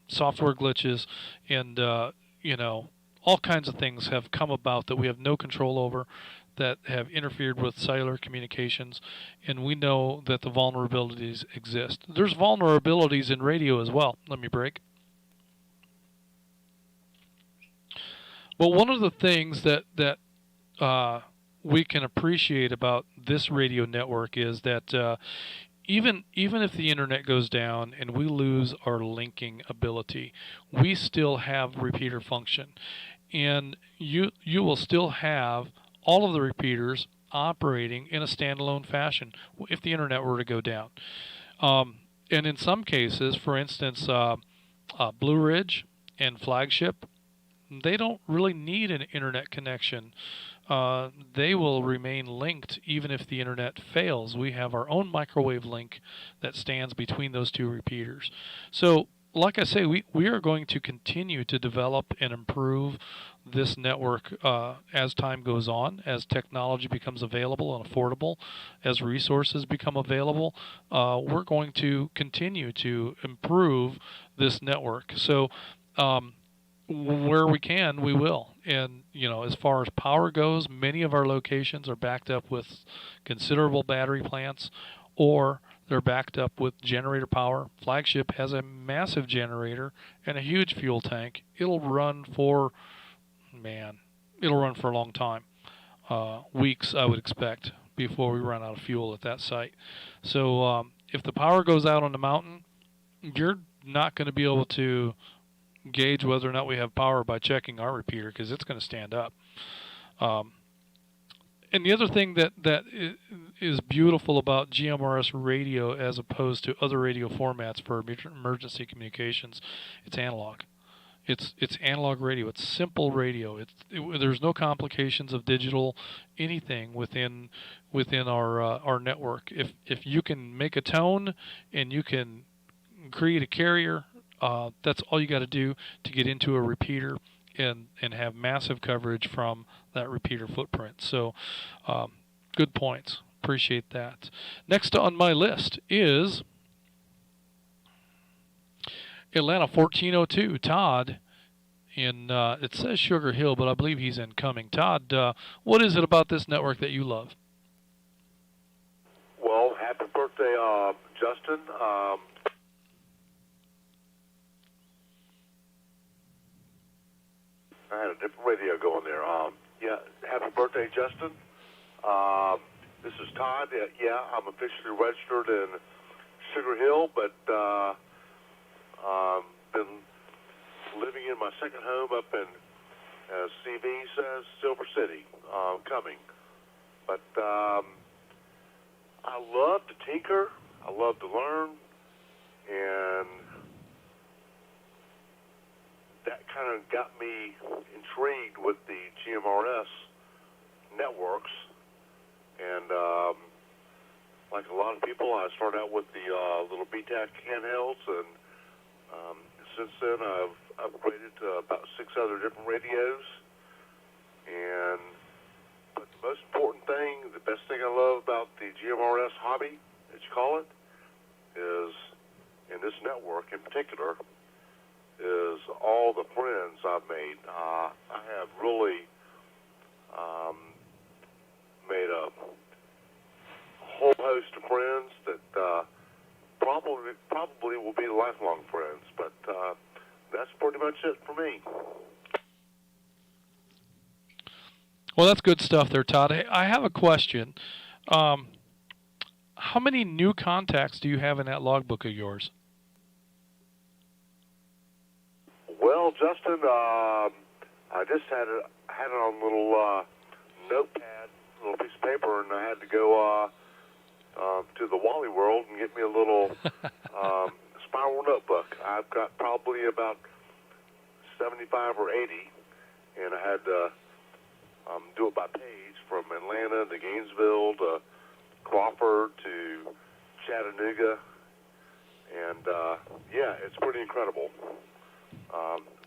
Software glitches and all kinds of things have come about that we have no control over, that have interfered with cellular communications, and we know that the vulnerabilities exist. There's vulnerabilities in radio as well. Let me break. Well, one of the things that we can appreciate about this radio network is that even if the internet goes down and we lose our linking ability, we still have repeater function, and you will still have all of the repeaters operating in a standalone fashion if the internet were to go down. And in some cases, for instance, Blue Ridge and Flagship, they don't really need an internet connection. They will remain linked even if the internet fails. We have our own microwave link that stands between those two repeaters. So, like I say, we are going to continue to develop and improve this network as time goes on, as technology becomes available and affordable, as resources become available. We're going to continue to improve this network. So, where we can, we will. And, as far as power goes, many of our locations are backed up with considerable battery plants, or they're backed up with generator power. Flagship has a massive generator and a huge fuel tank. It'll run for a long time. Weeks, I would expect, before we run out of fuel at that site. So if the power goes out on the mountain, you're not going to be able to gauge whether or not we have power by checking our repeater, because it's going to stand up. And the other thing that is beautiful about GMRS radio as opposed to other radio formats for emergency communications, it's analog. It's analog radio. It's simple radio. There's no complications of digital anything within our network. If you can make a tone and you can create a carrier, that's all you got to do to get into a repeater and have massive coverage from that repeater footprint. So, good points. Appreciate that. Next on my list is Atlanta 1402, Todd. It says Sugar Hill, but I believe he's incoming. Todd, what is it about this network that you love? Well, happy birthday, Justin. I had a different radio going there. Happy birthday, Justin. This is Todd. I'm officially registered in Sugar Hill, but been living in my second home up in, as CV says, Silver City, coming. But I love to tinker. I love to learn, and that kind of got me intrigued with the GMRS networks. And like a lot of people, I started out with the little BTAC handhelds, and since then I've upgraded to about 6 other different radios. But the most important thing, the best thing I love about the GMRS hobby, as you call it, is, in this network in particular, is all the friends I've made. I have really made a whole host of friends that probably will be lifelong friends. But that's pretty much it for me. Well, that's good stuff there, Todd. Hey, I have a question. How many new contacts do you have in that logbook of yours? Well, Justin, I just had it on a little notepad, a little piece of paper, and I had to go to the Wally World and get me a little spiral notebook. I've got probably about 75 or 80, and I had to do it by page, from Atlanta to Gainesville to Crawford to Chattanooga, and it's pretty incredible.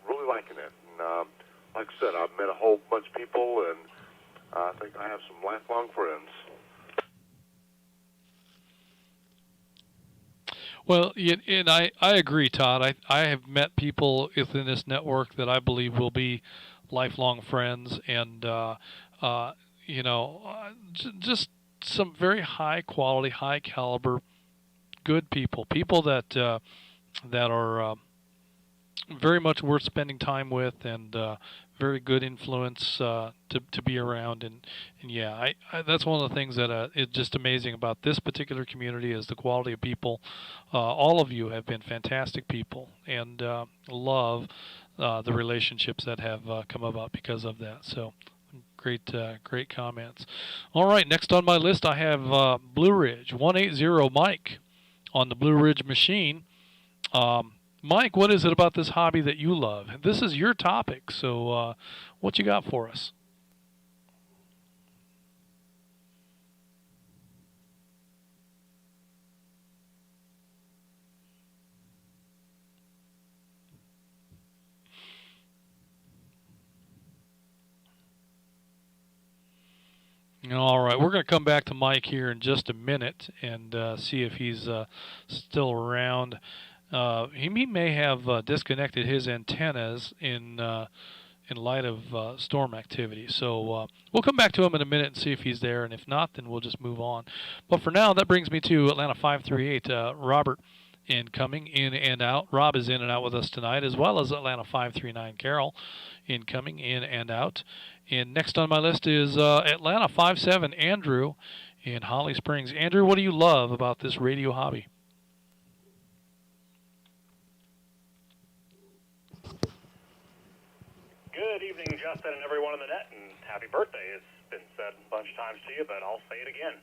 Really liking it. And like I said, I've met a whole bunch of people, and I think I have some lifelong friends. Well, and I agree, Todd. I have met people within this network that I believe will be lifelong friends, and uh, just some very high quality, high caliber, good people. People that are very much worth spending time with, and very good influence to be around. And yeah, that's one of the things that is just amazing about this particular community is the quality of people. All of you have been fantastic people, and love the relationships that have come about because of that. So great comments. All right, next on my list I have Blue Ridge 180 Mike on the Blue Ridge machine. Mike, what is it about this hobby that you love? This is your topic, so what you got for us? All right, we're going to come back to Mike here in just a minute and see if he's still around. He may have disconnected his antennas in light of storm activity. So we'll come back to him in a minute and see if he's there, and if not, then we'll just move on. But for now, that brings me to Atlanta 538. Robert incoming, in and out. Rob is in and out with us tonight, as well as Atlanta 539 Carol incoming, in and out. And next on my list is Atlanta 57 Andrew in Holly Springs. Andrew, what do you love about this radio hobby? Good evening, Justin, and everyone on the net, and happy birthday. It's been said a bunch of times to you, but I'll say it again.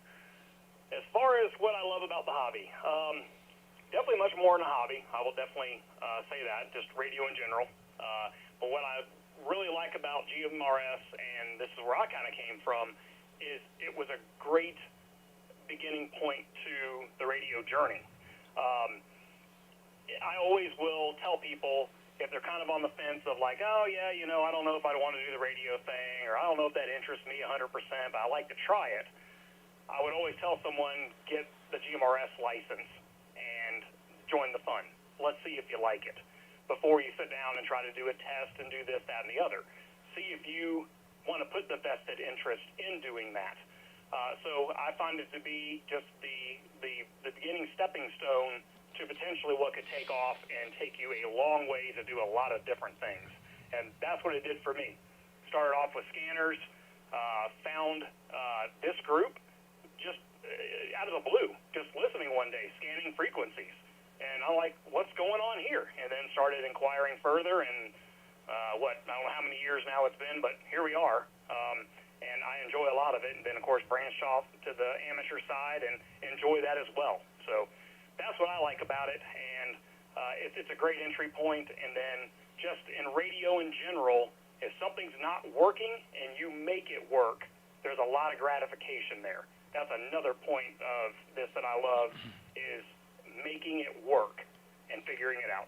As far as what I love about the hobby, definitely much more than a hobby. I will definitely say that, just radio in general. But what I really like about GMRS, and this is where I kind of came from, is it was a great beginning point to the radio journey. I always will tell people, if they're kind of on the fence of like, oh, yeah, I don't know if I want to do the radio thing, or I don't know if that interests me 100%, but I like to try it, I would always tell someone, get the GMRS license and join the fun. Let's see if you like it before you sit down and try to do a test and do this, that, and the other. See if you want to put the vested interest in doing that. So I find it to be just the beginning stepping stone to potentially what could take off and take you a long way to do a lot of different things. And that's what it did for me. Started off with scanners, found this group just out of the blue, just listening one day, scanning frequencies. And I'm like, what's going on here? And then started inquiring further, and I don't know how many years now it's been, but here we are. And I enjoy a lot of it, and then, of course, branched off to the amateur side and enjoy that as well. So that's what I like about it, and it's a great entry point. And then just in radio in general, if something's not working and you make it work, there's a lot of gratification there. That's another point of this that I love, is making it work and figuring it out.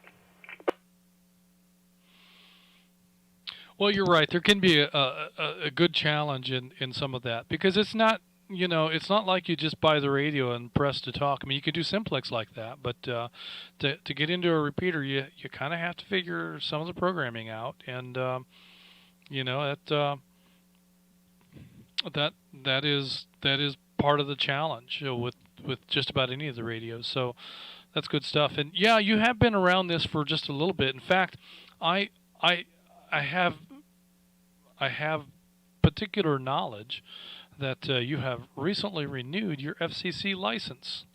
Well, you're right. There can be a good challenge in some of that, because it's not, it's not like you just buy the radio and press to talk. I mean, you could do simplex like that, but to get into a repeater, you kind of have to figure some of the programming out, and that is part of the challenge with just about any of the radios. So that's good stuff. And yeah, you have been around this for just a little bit. In fact, I have particular knowledge that you have recently renewed your FCC license.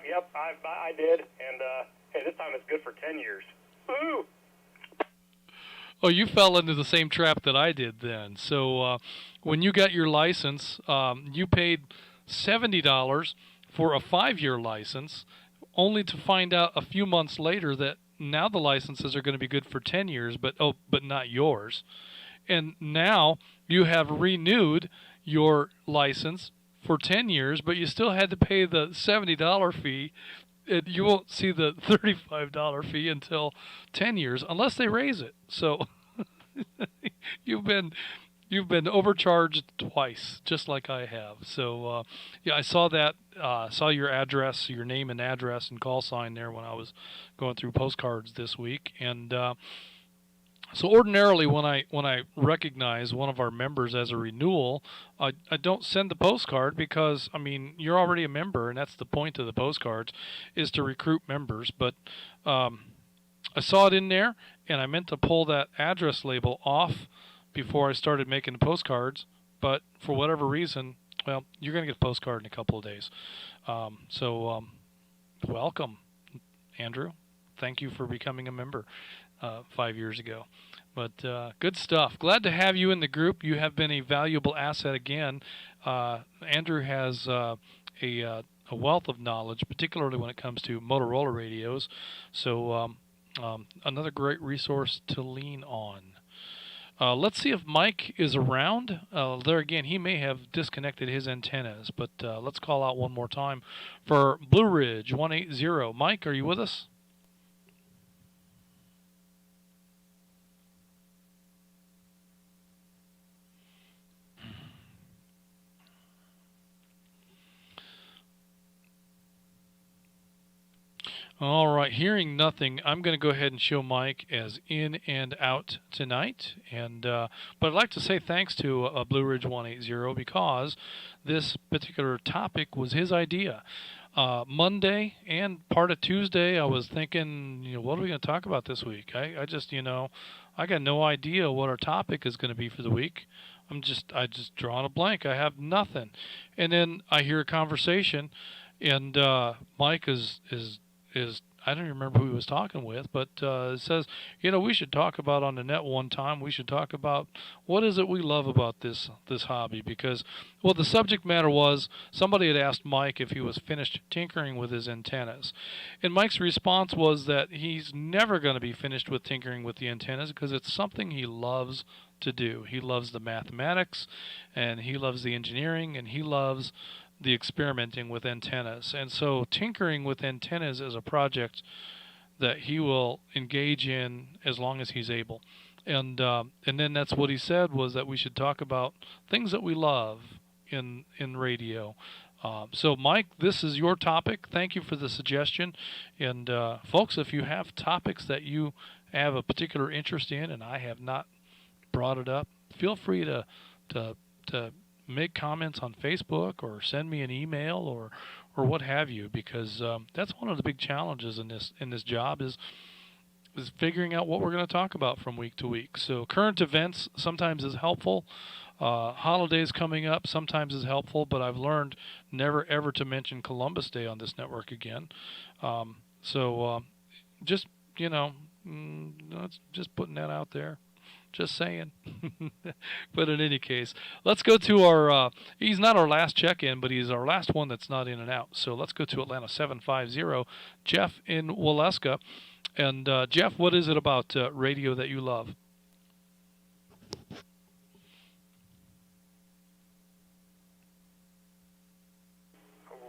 Yep, I did, and hey, this time it's good for 10 years. Woo! Oh, you fell into the same trap that I did then. So when you got your license, you paid $70 for a 5-year license, only to find out a few months later that now the licenses are going to be good for 10 years, but not yours. And now you have renewed your license for 10 years, but you still had to pay the $70 fee, and you won't see the $35 fee until 10 years, unless they raise it. So you've been You've been overcharged twice, just like I have. So, yeah, I saw that. Saw your address, your name and address and call sign there when I was going through postcards this week. And so, ordinarily, when I recognize one of our members as a renewal, I don't send the postcard because I mean you're already a member, and that's the point of the postcards, is to recruit members. But I saw it in there, and I meant to pull that address label off before I started making the postcards, but for whatever reason, well, you're going to get a postcard in a couple of days. Welcome, Andrew. Thank you for becoming a member 5 years ago. But good stuff. Glad to have you in the group. You have been a valuable asset again. Andrew has a wealth of knowledge, particularly when it comes to Motorola radios. So another great resource to lean on. Let's see if Mike is around. There again, he may have disconnected his antennas, but let's call out one more time for Blue Ridge 180. Mike, are you with us? All right, hearing nothing, I'm going to go ahead and show Mike as in and out tonight. And but I'd like to say thanks to Blue Ridge 180 because this particular topic was his idea. Monday and part of Tuesday, I was thinking, what are we going to talk about this week? I just, I got no idea what our topic is going to be for the week. I just drawing a blank. I have nothing. And then I hear a conversation, and Mike is I don't remember who he was talking with, but it says, we should talk about on the net one time. We should talk about what is it we love about this hobby, because, well, the subject matter was somebody had asked Mike if he was finished tinkering with his antennas, and Mike's response was that he's never going to be finished with tinkering with the antennas because it's something he loves to do. He loves the mathematics, and he loves the engineering, and he loves the experimenting with antennas. And so tinkering with antennas is a project that he will engage in as long as he's able. And then that's what he said, was that we should talk about things that we love in radio. So Mike, this is your topic. Thank you for the suggestion. And folks, if you have topics that you have a particular interest in and I have not brought it up, feel free to make comments on Facebook or send me an email or what have you, because that's one of the big challenges in this job is figuring out what we're going to talk about from week to week. So current events sometimes is helpful. Holidays coming up sometimes is helpful, but I've learned never ever to mention Columbus Day on this network again. Just just putting that out there. Just saying. But in any case, let's go to our, he's not our last check-in, but he's our last one that's not in and out. So let's go to Atlanta 750, Jeff in Waleska. And Jeff, what is it about radio that you love?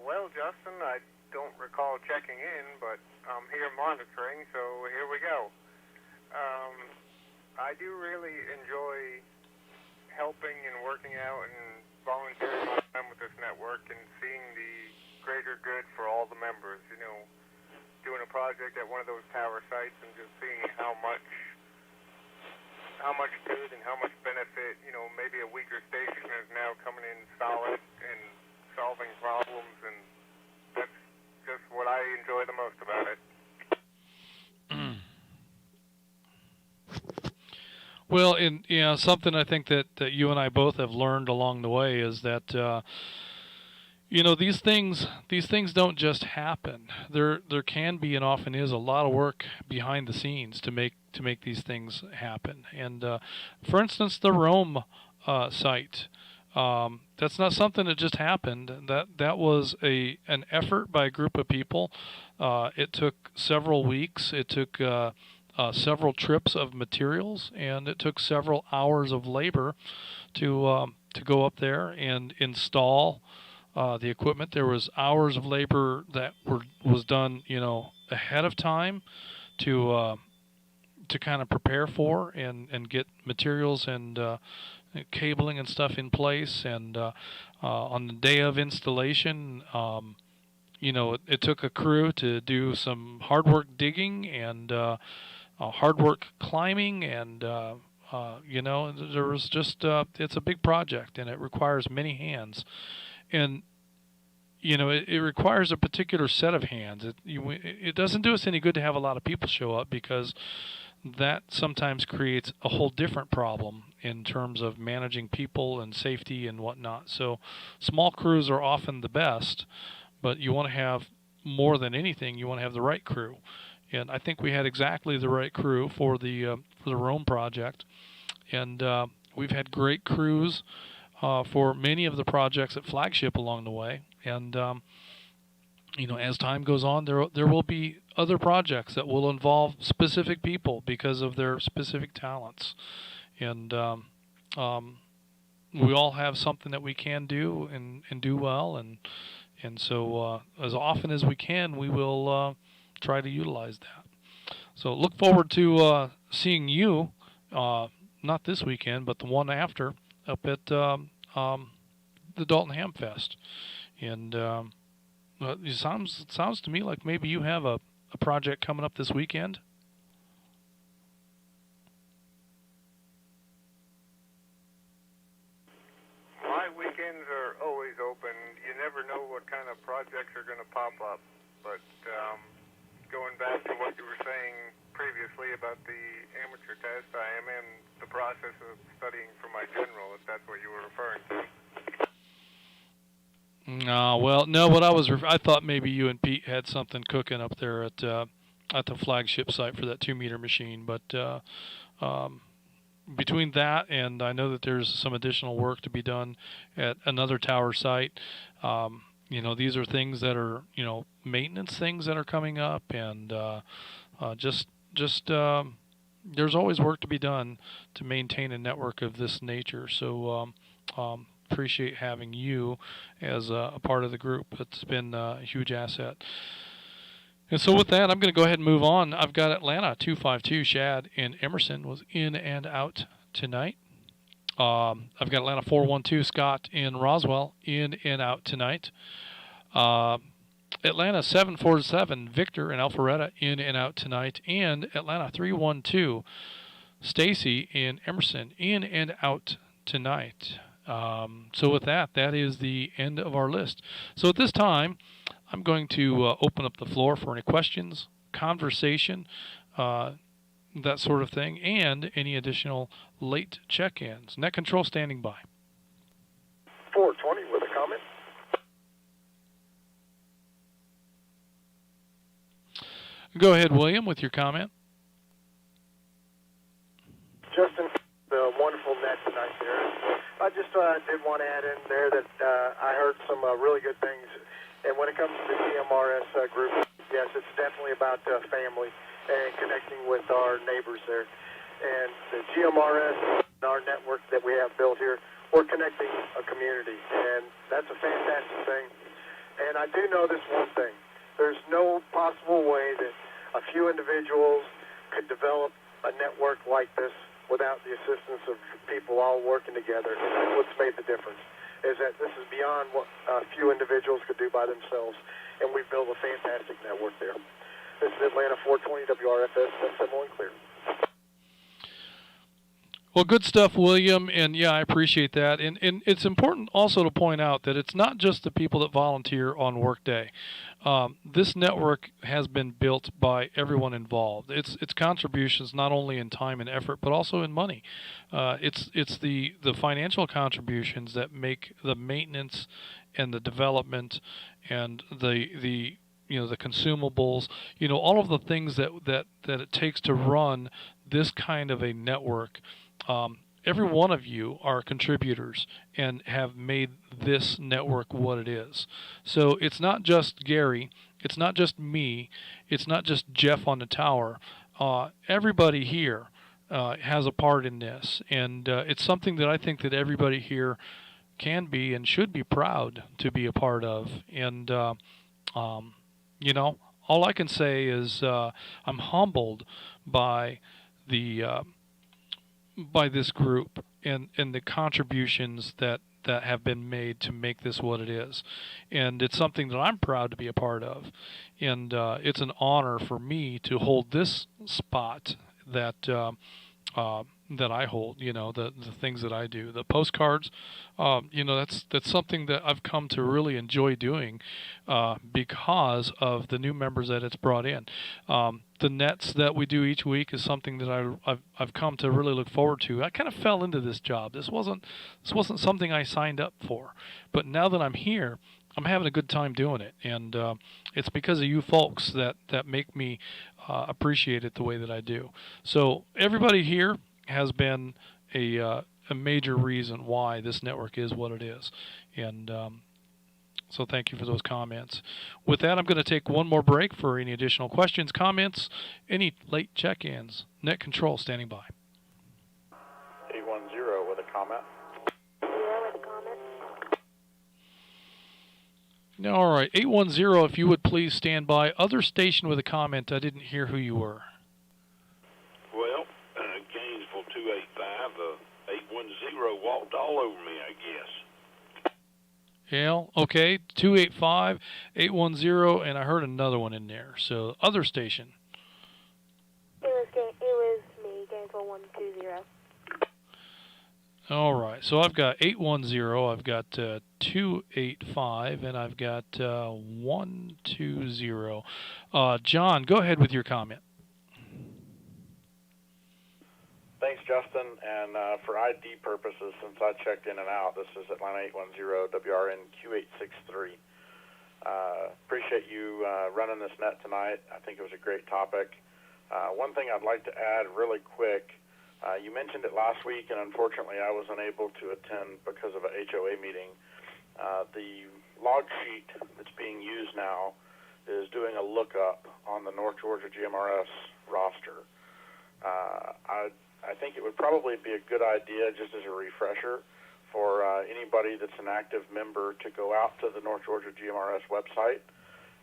Well, Justin, I don't recall checking in, but I'm here monitoring, so here we go. I do really enjoy helping and working out and volunteering my time with this network and seeing the greater good for all the members. Doing a project at one of those tower sites and just seeing how much good and how much benefit, maybe a weaker station is now coming in solid and solving problems, and that's just what I enjoy the most about it. Well, something I think that you and I both have learned along the way is that these things don't just happen. There can be and often is a lot of work behind the scenes to make these things happen. And for instance, the Rome site, that's not something that just happened. That was an effort by a group of people. It took several weeks. It took several trips of materials, and it took several hours of labor to go up there and install the equipment. There was hours of labor that was done, ahead of time to kind of prepare for and get materials and cabling and stuff in place, and on the day of installation, it took a crew to do some hard work digging and hard work climbing, and there was just it's a big project and it requires many hands, and it requires a particular set of hands. It doesn't do us any good to have a lot of people show up, because that sometimes creates a whole different problem in terms of managing people and safety and whatnot. So small crews are often the best, but you want to have, more than anything, you want to have the right crew. And I think we had exactly the right crew for the Rome project. And we've had great crews for many of the projects at Flagship along the way. And as time goes on, there will be other projects that will involve specific people because of their specific talents. And we all have something that we can do and do well. And so as often as we can, we will try to utilize that. So look forward to seeing you, not this weekend, but the one after, up at the Dalton Ham Fest. And it sounds to me like maybe you have a project coming up this weekend. My weekends are always open. You never know what kind of projects are going to pop up. But going back to what you were saying previously about the amateur test, I am in the process of studying for my general, if that's what you were referring to. No. What I thought maybe you and Pete had something cooking up there at the Flagship site for that 2-meter machine. But between that and I know that there's some additional work to be done at another tower site. These are things that are maintenance things that are coming up, and just there's always work to be done to maintain a network of this nature. So appreciate having you as a part of the group. It's been a huge asset. And so with that, I'm going to go ahead and move on. I've got Atlanta 252 Shad in Emerson was in and out tonight. I've got Atlanta 412 Scott in Roswell in and out tonight. Atlanta 747 Victor in Alpharetta in and out tonight, and Atlanta 312 Stacy in Emerson in and out tonight. So with that is the end of our list. So at this time, I'm going to open up the floor for any questions, conversation, that sort of thing, and any additional late check-ins. Net control standing by. 420 with a comment. Go ahead, William, with your comment. Justin, the wonderful net tonight there. I just did want to add in there that I heard some really good things. And when it comes to the GMRS group, yes, it's definitely about family and connecting with our neighbors there. And the GMRS, our network that we have built here, we're connecting a community, and that's a fantastic thing. And I do know this one thing. There's no possible way that a few individuals could develop a network like this without the assistance of people all working together. And that's what's made the difference, is that this is beyond what a few individuals could do by themselves, and we've built a fantastic network there. This is Atlanta 420 WRFS, simple and clear. Well, good stuff, William, and yeah, I appreciate that. And it's important also to point out that it's not just the people that volunteer on Workday. This network has been built by everyone involved. It's contributions not only in time and effort, but also in money. It's the financial contributions that make the maintenance and the development and the consumables, all of the things that it takes to run this kind of a network. Every one of you are contributors and have made this network what it is. So it's not just Gary, it's not just me, it's not just Jeff on the tower. Everybody here has a part in this, and it's something that I think that everybody here can be and should be proud to be a part of. And all I can say is I'm humbled by by this group. and the contributions that have been made to make this what it is. And it's something that I'm proud to be a part of. And it's an honor for me to hold this spot that that I hold, the things that I do, the postcards, that's something that I've come to really enjoy doing because of the new members that it's brought in. The nets that we do each week is something that I've come to really look forward to. I kind of fell into this job. This wasn't something I signed up for, but now that I'm here, I'm having a good time doing it, and it's because of you folks that make me appreciate it the way that I do. So everybody here has been a major reason why this network is what it is, and so thank you for those comments. With that, I'm going to take one more break for any additional questions, comments, any late check-ins. Net Control standing by. 810 with a comment. All right, 810, if you would please stand by. Other station with a comment. I didn't hear who you were. Well, Gainesville 285, 810 walked all over me, I guess. Yeah, okay, 285, 810, and I heard another one in there. So, other station. It was me, Gainesville 120. All right, so I've got 810, I've got 285, and I've got 120. John, go ahead with your comment. Thanks, Justin. And for ID purposes, since I checked in and out, this is Atlanta 810 WRN Q863. Appreciate you running this net tonight. I think it was a great topic. One thing I'd like to add really quick. You mentioned it last week, and unfortunately I was unable to attend because of a HOA meeting. The log sheet that's being used now is doing a lookup on the North Georgia GMRS roster. I think it would probably be a good idea, just as a refresher, for anybody that's an active member to go out to the North Georgia GMRS website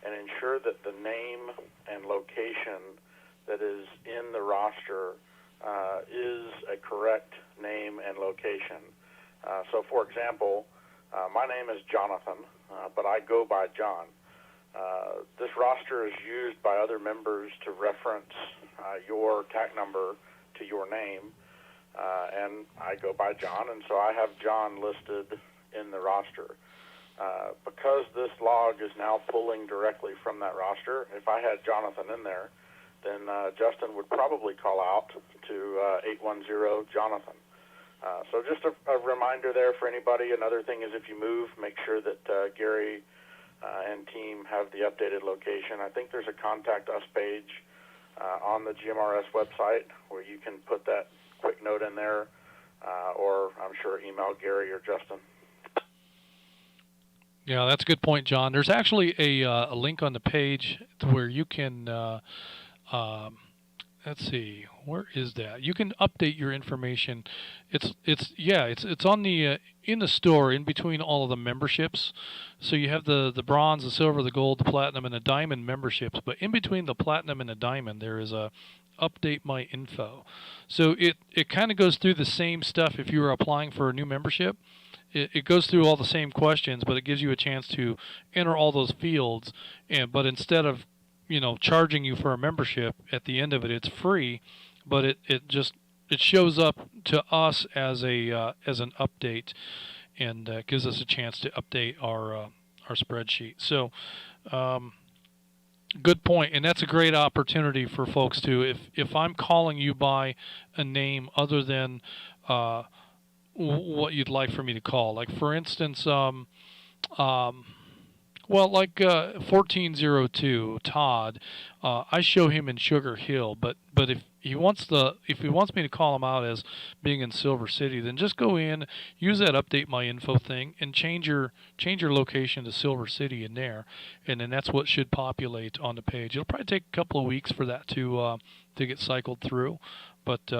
and ensure that the name and location that is in the roster is a correct name and location. So, for example, my name is Jonathan, but I go by John. This roster is used by other members to reference your TAC number to your name, and I go by John, and so I have John listed in the roster. Because this log is now pulling directly from that roster, if I had Jonathan in there, then Justin would probably call out to 810 Jonathan. So just a reminder there for anybody. Another thing is if you move, make sure that Gary and team have the updated location. I think there's a Contact Us page on the GMRS website where you can put that quick note in there, or I'm sure email Gary or Justin. Yeah, that's a good point, John. There's actually a link on the page where you can, let's see, where is that? You can update your information. It's on the in the store in between all of the memberships. So you have the bronze, the silver, the gold, the platinum, and the diamond memberships. But in between the platinum and the diamond, there is a update my info. So it kind of goes through the same stuff if you were applying for a new membership. It goes through all the same questions, but it gives you a chance to enter all those fields. But instead of charging you for a membership, at the end of it, it's free. But it shows up to us as an update, and gives us a chance to update our spreadsheet. So, good point, and that's a great opportunity for folks to, if I'm calling you by a name other than what you'd like for me to call, like for instance, like 1402 Todd, I show him in Sugar Hill, but if he wants me to call him out as being in Silver City, then just go in, use that update my info thing, and change your location to Silver City in there, and then that's what should populate on the page. It'll probably take a couple of weeks for that to get cycled through. But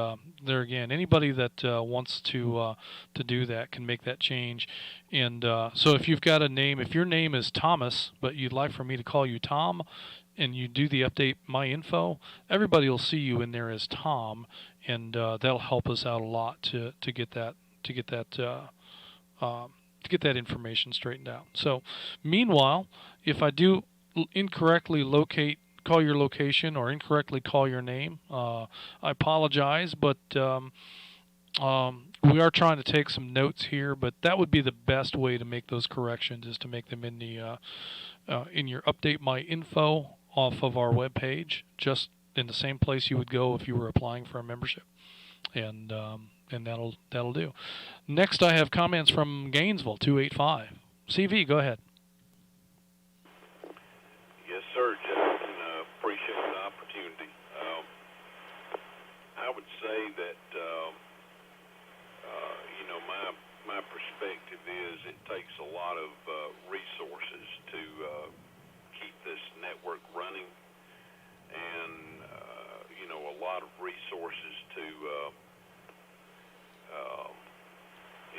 there again, anybody that wants to do that can make that change. And so if you've got a name, if your name is Thomas, but you'd like for me to call you Tom, and you do the update my info, everybody will see you in there as Tom, and that'll help us out a lot to get that to get that information straightened out. So, meanwhile, if I do incorrectly call your location or incorrectly call your name, I apologize, but we are trying to take some notes here. But that would be the best way to make those corrections, is to make them in the in your update my info off of our web page, just in the same place you would go if you were applying for a membership, and that'll do. Next, I have comments from Gainesville 285. CV, go ahead. Yes, sir, Justin. Appreciate the opportunity. I would say that my perspective is it takes a lot of resources to keep this network running, and a lot of resources to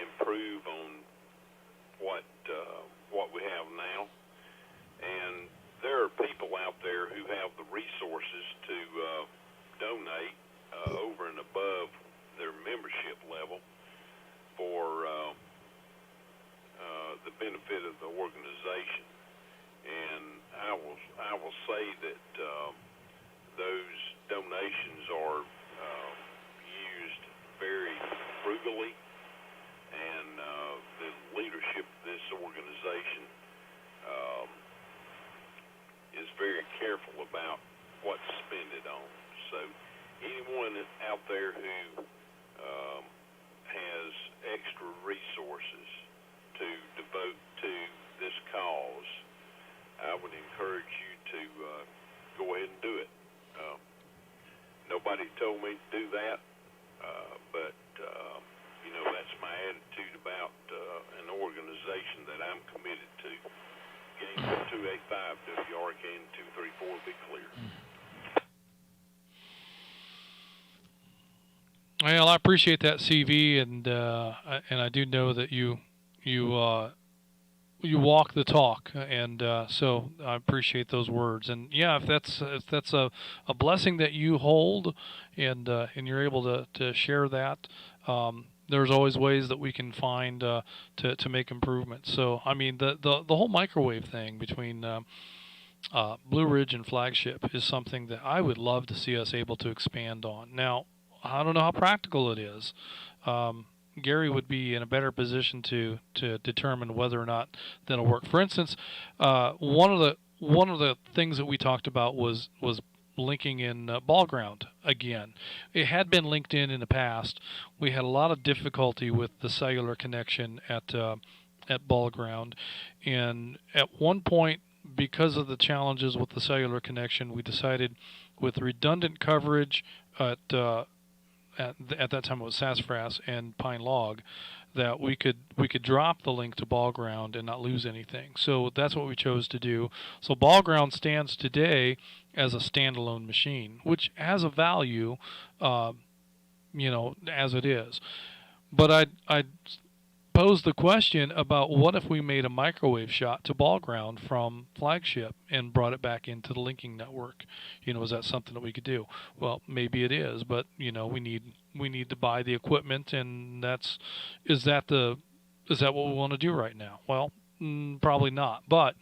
improve on what we have now. And there are people out there who have the resources to donate over and above their membership level for the benefit of the organization. And I will say that those donations are used very frugally, and the leadership of this organization is very careful about what to spend it on. So anyone out there who has extra resources to devote to this cause, I would encourage you to go ahead and do it. Nobody told me to do that, but that's my attitude about an organization that I'm committed to. Gainesville 285, WRKN 234, be clear. Well, I appreciate that, CV, and I do know that you walk the talk, and so I appreciate those words. And yeah, if that's a blessing that you hold, and you're able to share that, there's always ways that we can find to make improvements. So I mean, the whole microwave thing between Blue Ridge and Flagship is something that I would love to see us able to expand on. Now, I don't know how practical it is. Gary would be in a better position to determine whether or not that'll work. For instance, one of the things that we talked about was linking in ball ground again. It had been linked in the past. We had a lot of difficulty with the cellular connection at ball ground, and at one point, because of the challenges with the cellular connection, we decided with redundant coverage at that time it was Sassafras and Pine Log, that we could drop the link to ball ground and not lose anything. So that's what we chose to do. So ball ground stands today as a standalone machine, which has a value, as it is. But I'd pose the question about what if we made a microwave shot to ball ground from Flagship and brought it back into the linking network? Is that something that we could do? Well, maybe it is, but we need to buy the equipment, and is that what we want to do right now? Well, probably not, but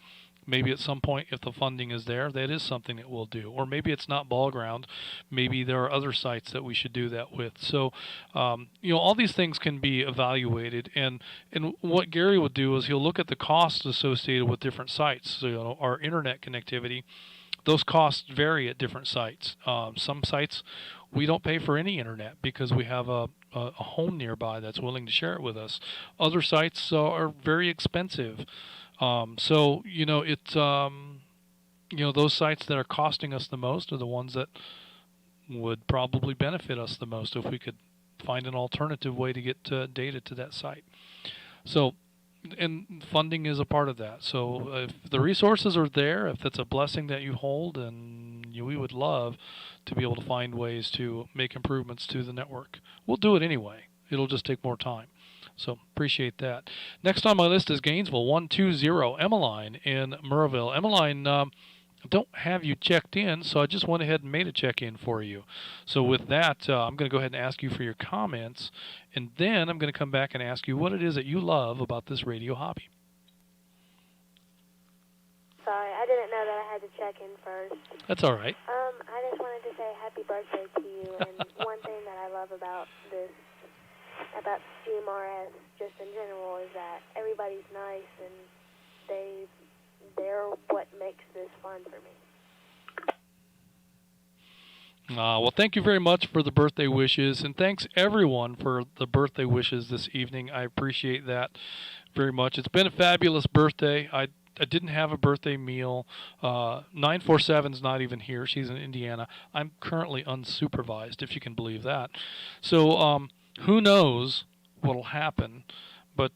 maybe at some point, if the funding is there, that is something that we'll do. Or maybe it's not ball ground. Maybe there are other sites that we should do that with. So, all these things can be evaluated. And what Gary will do is he'll look at the costs associated with different sites. So, our internet connectivity, those costs vary at different sites. Some sites we don't pay for any internet because we have a home nearby that's willing to share it with us. Other sites are very expensive. So those sites that are costing us the most are the ones that would probably benefit us the most if we could find an alternative way to get data to that site. So, and funding is a part of that. So if the resources are there, if it's a blessing that you hold, and we would love to be able to find ways to make improvements to the network. We'll do it anyway. It'll just take more time. So appreciate that. Next on my list is Gainesville 120 Emmeline in Murrayville. Emmeline, don't have you checked in, so I just went ahead and made a check-in for you. So with that, I'm going to go ahead and ask you for your comments, and then I'm going to come back and ask you what it is that you love about this radio hobby. Sorry, I didn't know that I had to check in first. That's all right. I just wanted to say happy birthday to you, and one thing that I love about GMRS, just in general, is that everybody's nice, and they're what makes this fun for me. Well, thank you very much for the birthday wishes, and thanks everyone for the birthday wishes this evening. I appreciate that very much. It's been a fabulous birthday. I didn't have a birthday meal. 947's not even here. She's in Indiana. I'm currently unsupervised, if you can believe that. So who knows what'll happen. But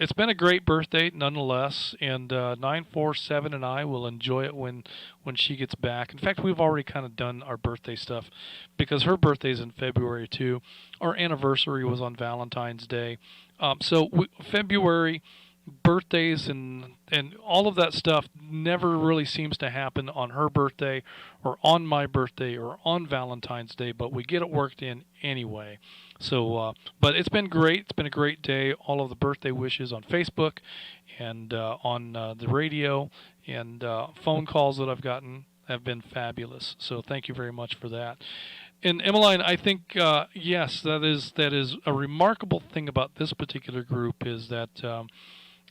it's been a great birthday nonetheless, and 947 and I will enjoy it when she gets back. In fact, we've already kind of done our birthday stuff because her birthday's in February too. Our anniversary was on Valentine's Day. February birthdays and all of that stuff never really seems to happen on her birthday or on my birthday or on Valentine's Day, but we get it worked in anyway. So, but it's been great. It's been a great day. All of the birthday wishes on Facebook and on the radio and phone calls that I've gotten have been fabulous. So thank you very much for that. And Emmeline, I think yes, that is a remarkable thing about this particular group is that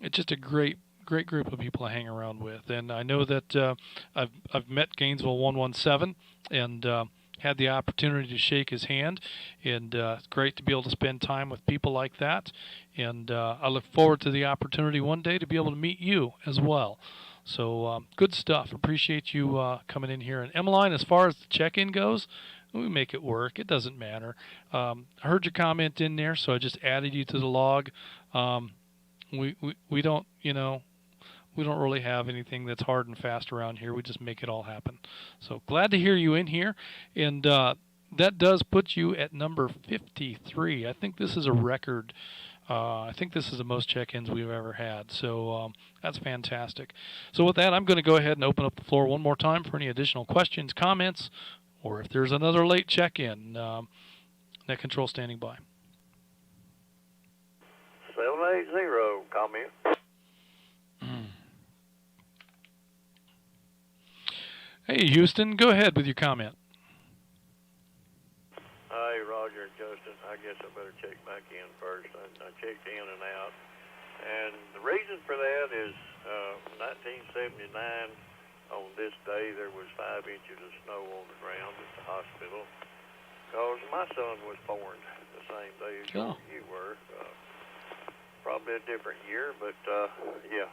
it's just a great group of people to hang around with. And I know that I've met Gainesville 117 and had the opportunity to shake his hand, and it's great to be able to spend time with people like that. And I look forward to the opportunity one day to be able to meet you as well. So good stuff. Appreciate you coming in here. And Emmeline, as far as the check-in goes, we make it work. It doesn't matter. I heard your comment in there, so I just added you to the log. We don't, we don't really have anything that's hard and fast around here. We just make it all happen. So glad to hear you in here. And that does put you at number 53. I think this is a record. I think this is the most check-ins we've ever had. So that's fantastic. So with that, I'm going to go ahead and open up the floor one more time for any additional questions, comments, or if there's another late check-in. Net control standing by. 780, comment. Hey, Houston, go ahead with your comment. Hey, Roger and Justin, I guess I better check back in first. I checked in and out. And the reason for that is 1979, on this day, there was 5 inches of snow on the ground at the hospital because my son was born the same day as you were. Probably a different year, but yeah.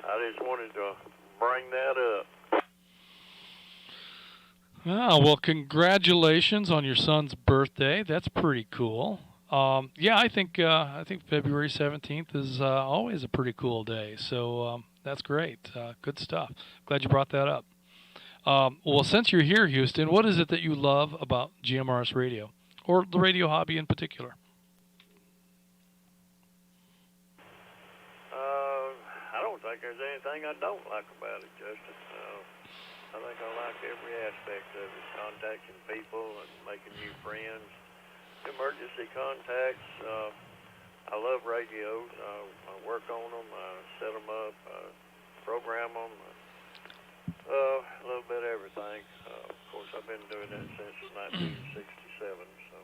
I just wanted to bring that up. Well, congratulations on your son's birthday. That's pretty cool. Yeah, I think February 17th is always a pretty cool day. So that's great. Good stuff. Glad you brought that up. Well, since you're here, Houston, what is it that you love about GMRS radio, or the radio hobby in particular? I don't think there's anything I don't like about it, Justin. I think I like every aspect of it, contacting people and making new friends, emergency contacts. I love radios. I work on them, I set them up, program them, a little bit of everything. Of course, I've been doing that since 1967, so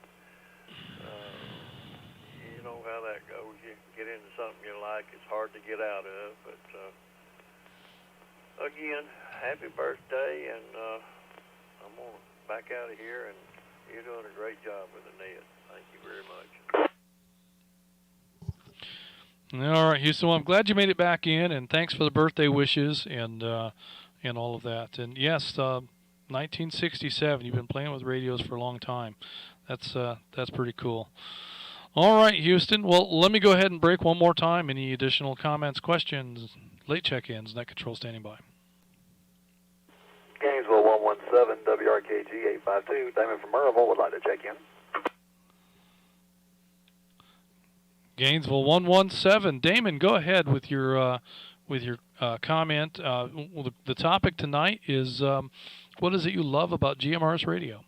you know how that goes. You get into something you like, it's hard to get out of, but again, happy birthday, and I'm going to back out of here, and you're doing a great job with the net. Thank you very much. All right, Houston, well, I'm glad you made it back in, and thanks for the birthday wishes and all of that. And yes, 1967, you've been playing with radios for a long time. That's pretty cool. All right, Houston, well, let me go ahead and break one more time. Any additional comments, questions, late check-ins, net control standing by. Gainesville 117, WRKG 852. Damon from Maryville would like to check in. Gainesville 117. Damon, go ahead with your comment. Well, the topic tonight is what is it you love about GMRS Radio?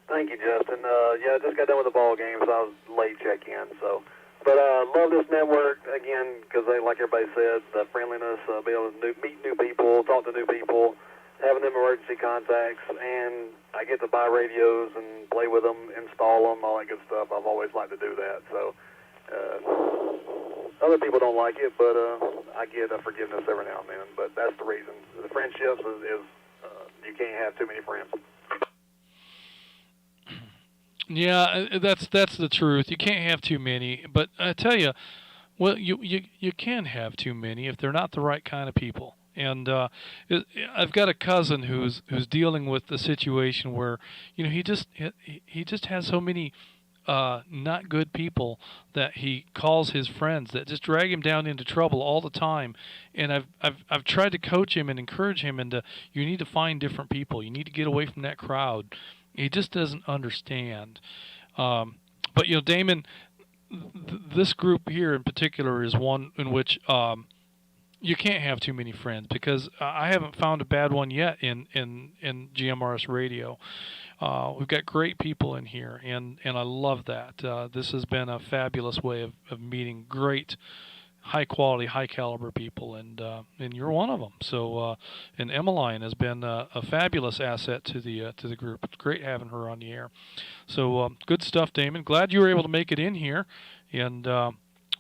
Thank you, Justin. Yeah, I just got done with the ball game, so I was late check-in. So, but love this network again because they, like everybody said, the friendliness, be able to meet new people, talk to new people, having them emergency contacts, and I get to buy radios and play with them, install them, all that good stuff. I've always liked to do that. So, other people don't like it, but I get forgiveness every now and then. But that's the reason. The friendships is you can't have too many friends. Yeah, that's the truth. You can't have too many, but I tell you, well, you can have too many if they're not the right kind of people. And I've got a cousin who's dealing with the situation where he just has so many not good people that he calls his friends that just drag him down into trouble all the time. And I've tried to coach him and encourage him into you need to find different people. You need to get away from that crowd. He just doesn't understand. But Damon, this group here in particular is one in which you can't have too many friends because I haven't found a bad one yet in GMRS Radio. We've got great people in here, and I love that. This has been a fabulous way of meeting great, high quality, high caliber people, and you're one of them. So, and Emmeline has been a fabulous asset to the group. It's great having her on the air. So, good stuff, Damon. Glad you were able to make it in here, and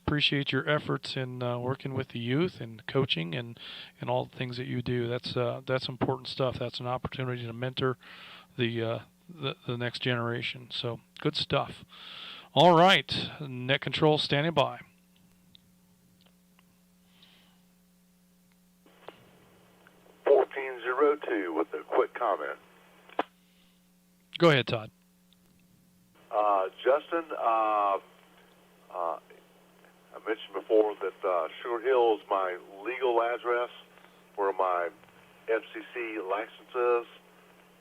appreciate your efforts in working with the youth and coaching and all the things that you do. That's important stuff. That's an opportunity to mentor the next generation. So, good stuff. All right, net control standing by. With a quick comment. Go ahead, Todd. Justin, I mentioned before that Sugar Hill is my legal address where my FCC license is,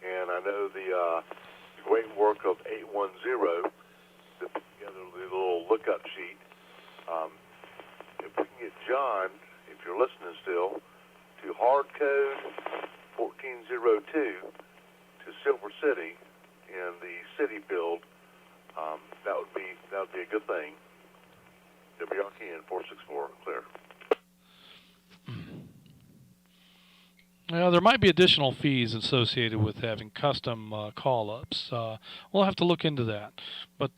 and I know the great work of 810 to put together the little lookup sheet. If we can get John, if you're listening still, to hard code 1402 to Silver City in the city field, that would be a good thing. WRKN 464 clear. Well, there might be additional fees associated with having custom call-ups. We'll have to look into that, but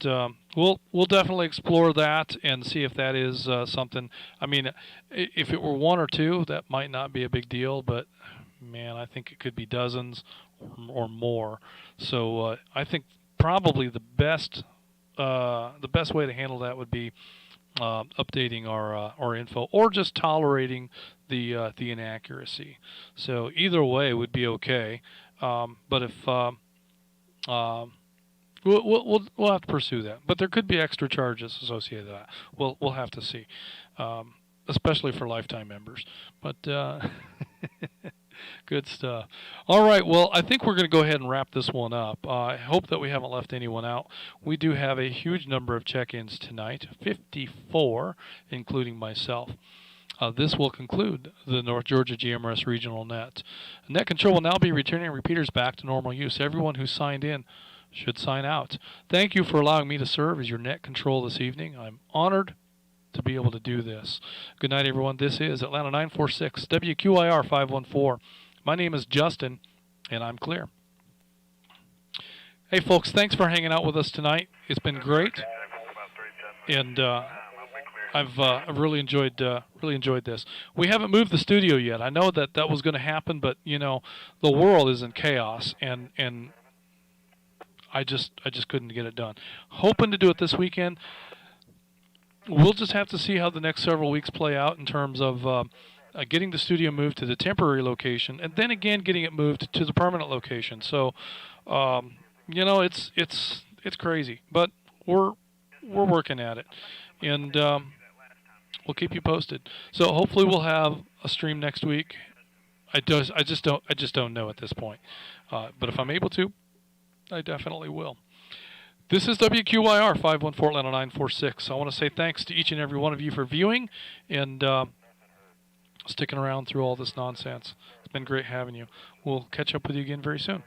we'll definitely explore that and see if that is something. I mean, if it were one or two, that might not be a big deal, but man, I think it could be dozens or more. So I think probably the best way to handle that would be updating our info or just tolerating the inaccuracy. So either way would be okay. But if we'll have to pursue that. But there could be extra charges associated with that. We'll have to see, especially for lifetime members. But good stuff. All right, well, I think we're going to go ahead and wrap this one up. I hope that we haven't left anyone out. We do have a huge number of check-ins tonight, 54, including myself. This will conclude the North Georgia GMRS Regional Net. Net Control will now be returning repeaters back to normal use. Everyone who signed in should sign out. Thank you for allowing me to serve as your Net Control this evening. I'm honored to be able to do this. Good night, everyone. This is Atlanta 946, WQIR 514. My name is Justin, and I'm clear. Hey, folks, thanks for hanging out with us tonight. It's been great, and I've really enjoyed this. We haven't moved the studio yet. I know that was going to happen, but the world is in chaos, and I just couldn't get it done. Hoping to do it this weekend. We'll just have to see how the next several weeks play out in terms of getting the studio moved to the temporary location, and then again getting it moved to the permanent location. So, it's crazy, but we're working at it, and we'll keep you posted. So hopefully we'll have a stream next week. I just don't know at this point, but if I'm able to, I definitely will. This is WQYR 514 Atlanta 946. I want to say thanks to each and every one of you for viewing and sticking around through all this nonsense. It's been great having you. We'll catch up with you again very soon.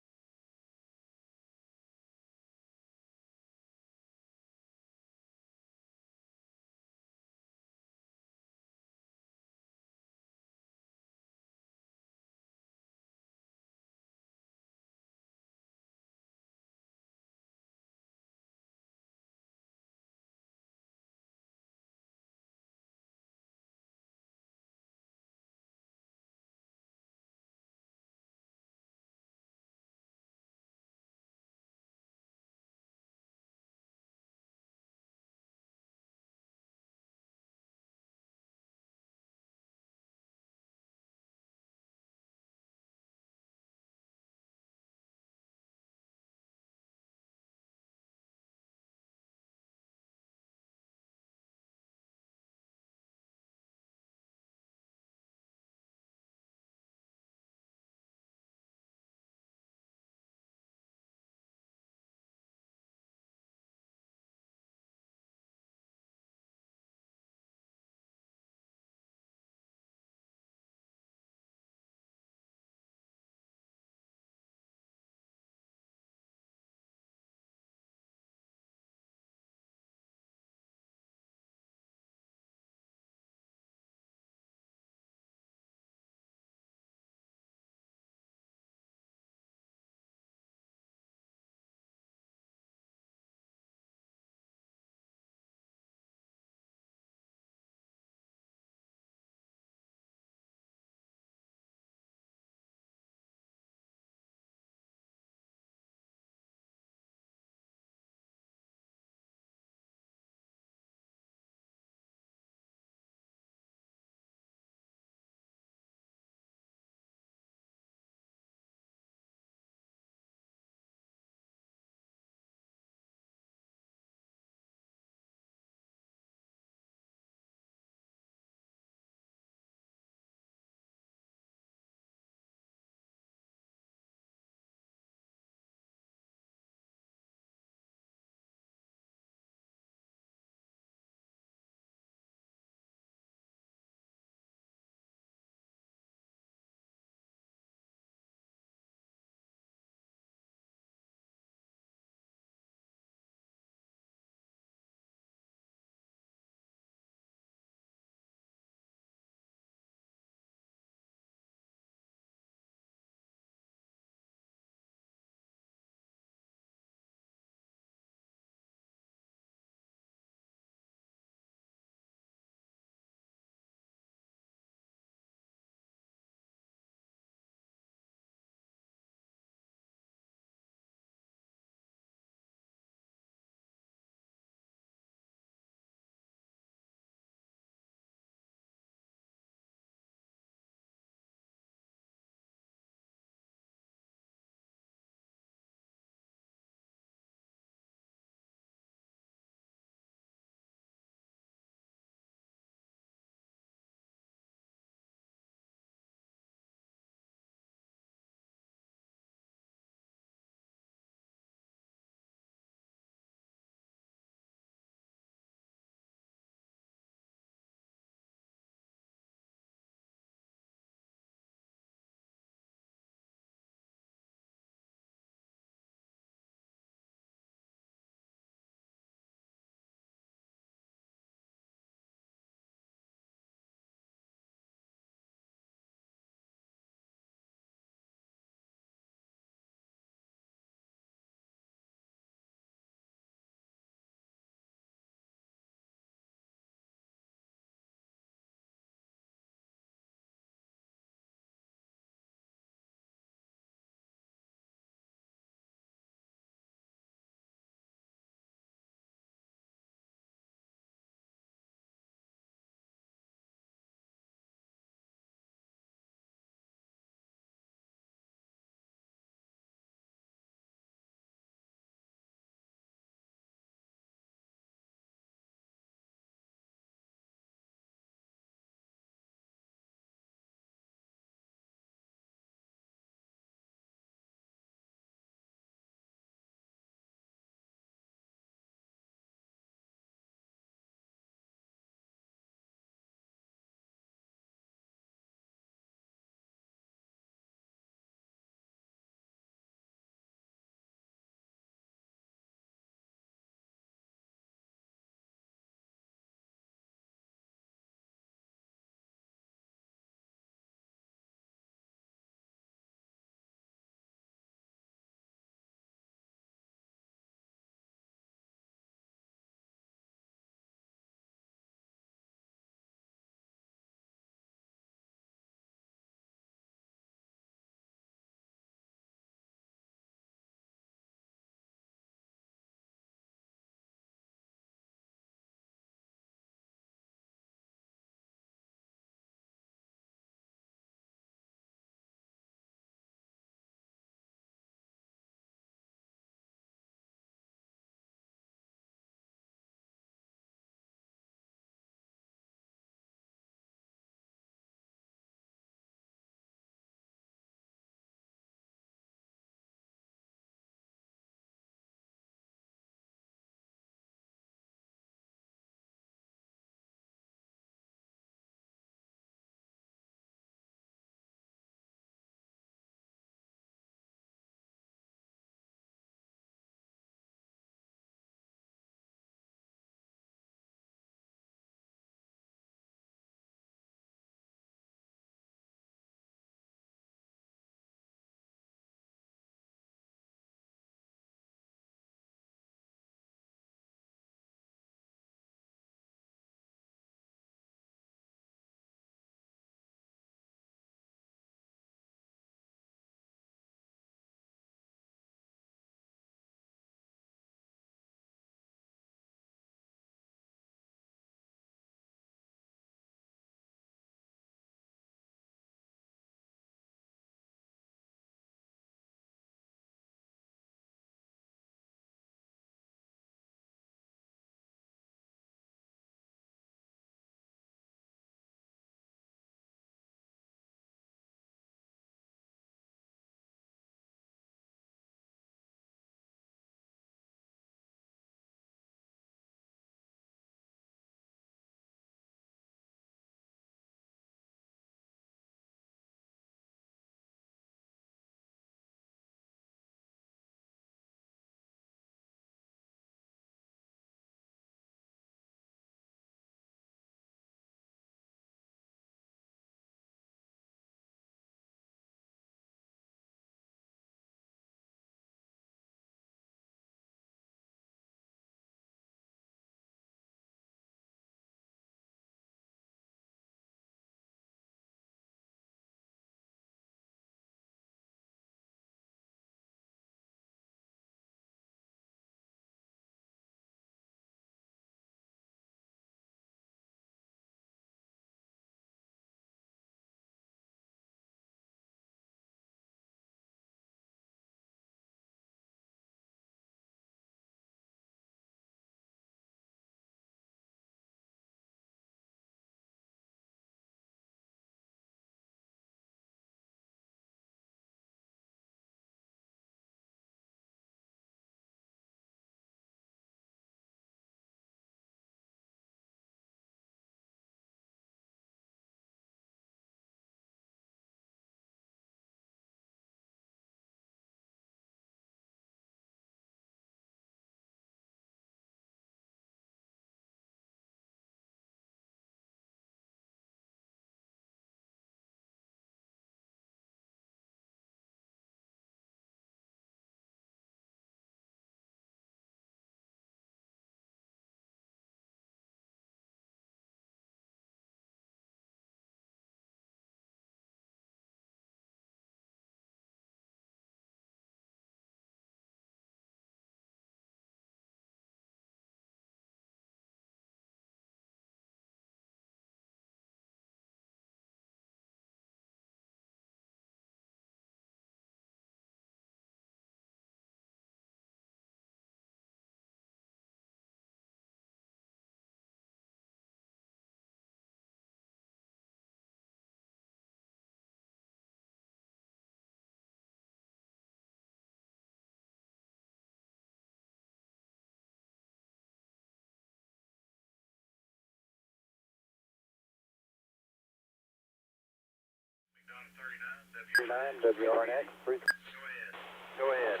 WRNX. Go ahead.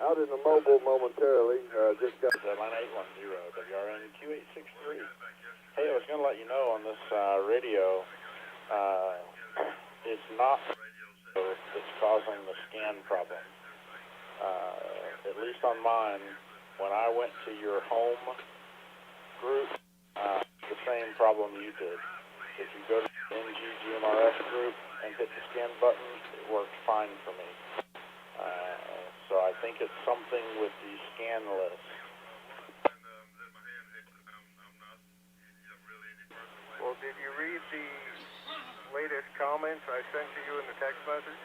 Out in the mobile momentarily. Just got Line 810, WRNQ863. Hey, I was going to let you know on this radio, it's not that's causing the scan problem. At least on mine, when I went to your home group, the same problem you did. If you go to the NG GMRS group and hit the scan button, it worked fine for me. So I think it's something with the scan list. Well, did you read the latest comments I sent to you in the text message?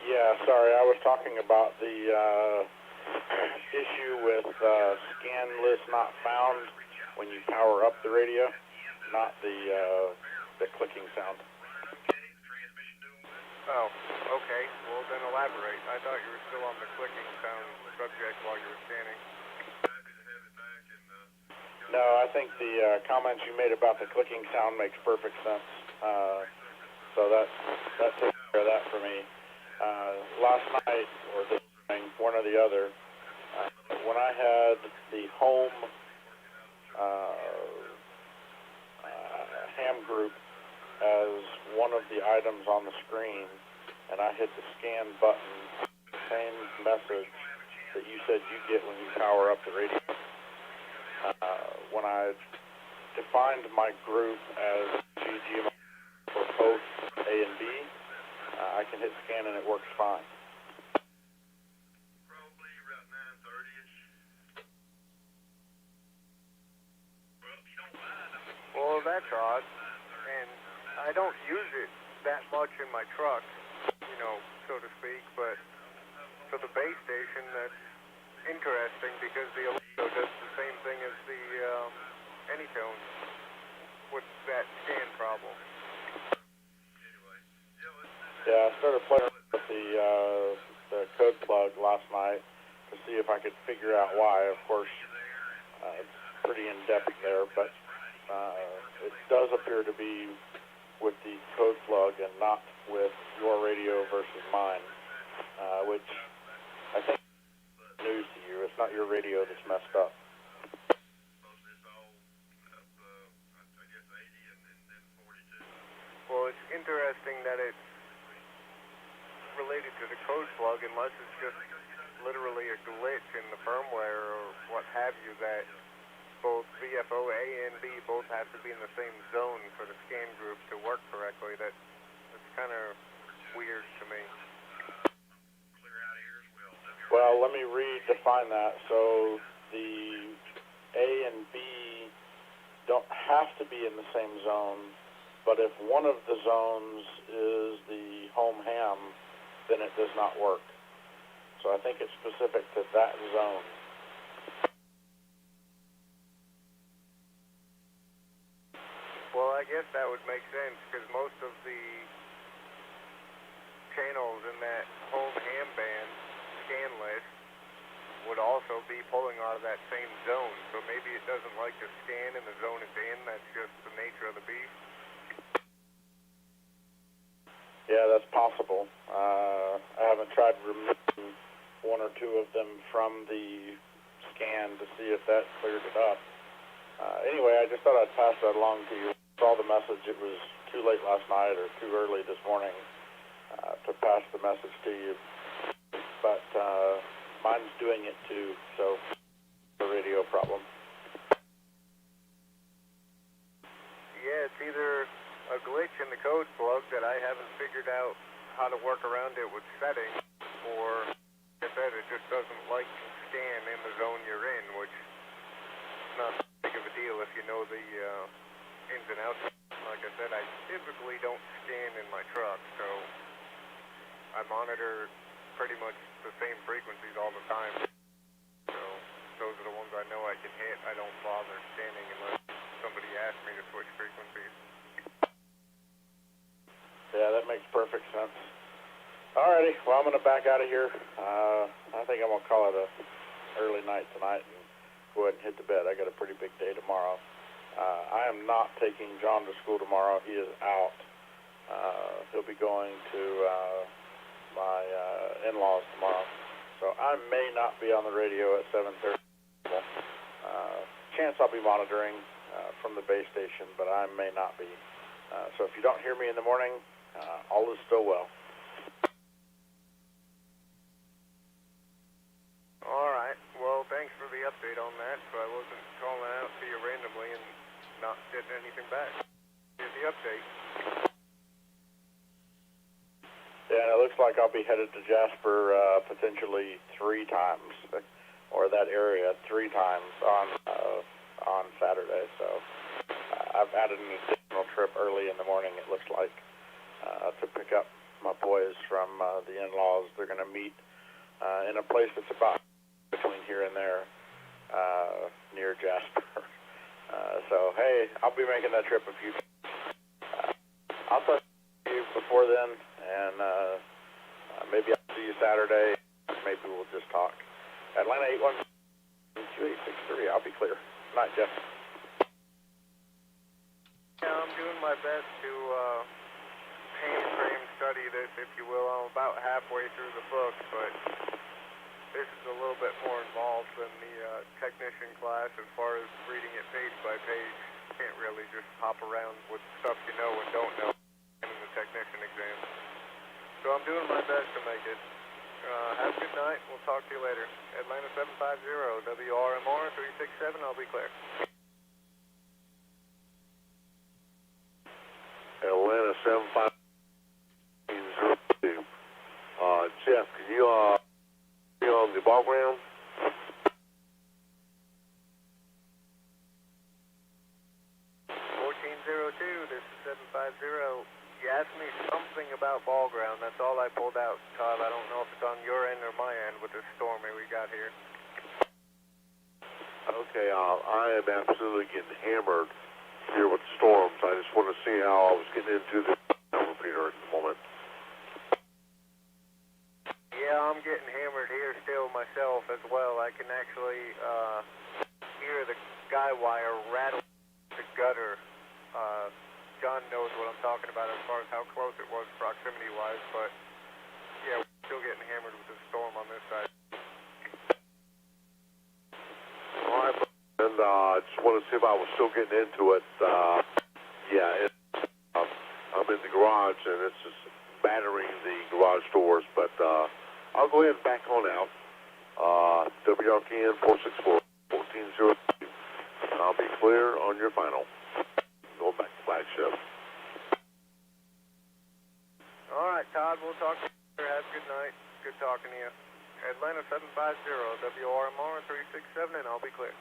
Yeah, sorry, I was talking about the issue with scan list not found when you power up the radio, not the clicking sound. Oh, okay. Well, then elaborate. I thought you were still on the clicking sound subject while you were scanning. No, I think the comments you made about the clicking sound makes perfect sense. So that takes care of that for me. Last night, or this morning, one or the other, when I had the home ham group as one of the items on the screen, and I hit the scan button, same message that you said you get when you power up the radio. When I defined my group as GMRS for both A and B, I can hit scan and it works fine. Well, that's odd. And I don't use it that much in my truck, so to speak, but for the base station, that's interesting because the Alito does the same thing as the Anytone with that scan problem. Yeah, I started playing with the code plug last night to see if I could figure out why. Of course, it's pretty in-depth there, but it does appear to be with the code plug and not with your radio versus mine, which I think is news to you. It's not your radio that's messed up. Well, it's interesting that it's related to the code plug, unless it's just literally a glitch in the firmware or what have you, that both VFO A and B both have to be in the same zone for the scan group to work correctly. That's kind of weird to me. Well, let me redefine that. So the A and B don't have to be in the same zone, but if one of the zones is the home ham, then it does not work. So I think it's specific to that zone. Well, I guess that would make sense, because most of the channels in that home ham band scan list would also be pulling out of that same zone. So maybe it doesn't like to scan in the zone it's in. That's just the nature of the beast. Yeah, that's possible. I haven't tried removing one or two of them from the scan to see if that cleared it up. Anyway, I just thought I'd pass that along to you. I saw the message. It was too late last night or too early this morning to pass the message to you. But mine's doing it too, so it's a radio problem. Yeah, it's either a glitch in the code plug that I haven't figured out how to work around it with settings, or like I said, it just doesn't like to scan in the zone you're in, which is not big of a deal if you know the ins and outs. Like I said, I typically don't scan in my truck, so I monitor pretty much the same frequencies all the time. So those are the ones I know I can hit. I don't bother scanning unless somebody asks me to switch frequencies. Yeah, that makes perfect sense. Alrighty, well, I'm going to back out of here. I think I'm going to call it a early night tonight and go ahead and hit the bed. I got a pretty big day tomorrow. I am not taking John to school tomorrow. He is out. He'll be going to my in-laws tomorrow. So I may not be on the radio at 7:30. Chance I'll be monitoring from the base station, but I may not be. So if you don't hear me in the morning, all is still well. All right. Well, thanks for the update on that. So I wasn't calling out to you randomly and not getting anything back. Here's the update. Yeah, and it looks like I'll be headed to Jasper potentially 3 times, or that area 3 times on Saturday. So I've added an additional trip early in the morning, it looks like, to pick up my boys from the in-laws. They're going to meet in a place that's about between here and there, near Jasper. So, hey, I'll be making that trip a few times. I'll talk to you before then, and maybe I'll see you Saturday. Maybe we'll just talk. Atlanta 812-2863. I'll be clear. Night, Jeff. Yeah, I'm doing my best to paint frame study this, if you will. I'm about halfway through the book, but this is a little bit more involved than the technician class as far as reading it page by page. Can't really just hop around with stuff you know and don't know in the technician exam. So I'm doing my best to make it. Have a good night. We'll talk to you later. Atlanta 750, WRMR 367. I'll be clear. Atlanta 750. Jeff, can you be on the ball ground? 1402, this is 750. You asked me something about ball ground. That's all I pulled out, Todd. I don't know if it's on your end or my end with this stormy we got here. Okay, I am absolutely getting hammered here with storms. I just want to see how I was getting into the repeater at the moment. Yeah, I'm getting hammered here still myself as well. I can actually hear the guy wire rattle the gutter. John knows what I'm talking about as far as how close it was proximity-wise, but yeah, we're still getting hammered with the storm on this side. All right, and I just want to see if I was still getting into it. I'm in the garage, and it's just battering the garage doors, but I'll go ahead and back on out. WRKN 464-1402, and I'll be clear on your final. Going back to flagship. All right, Todd, we'll talk to you later. Have a good night. Good talking to you. Atlanta 750, WRMR 367, and I'll be clear.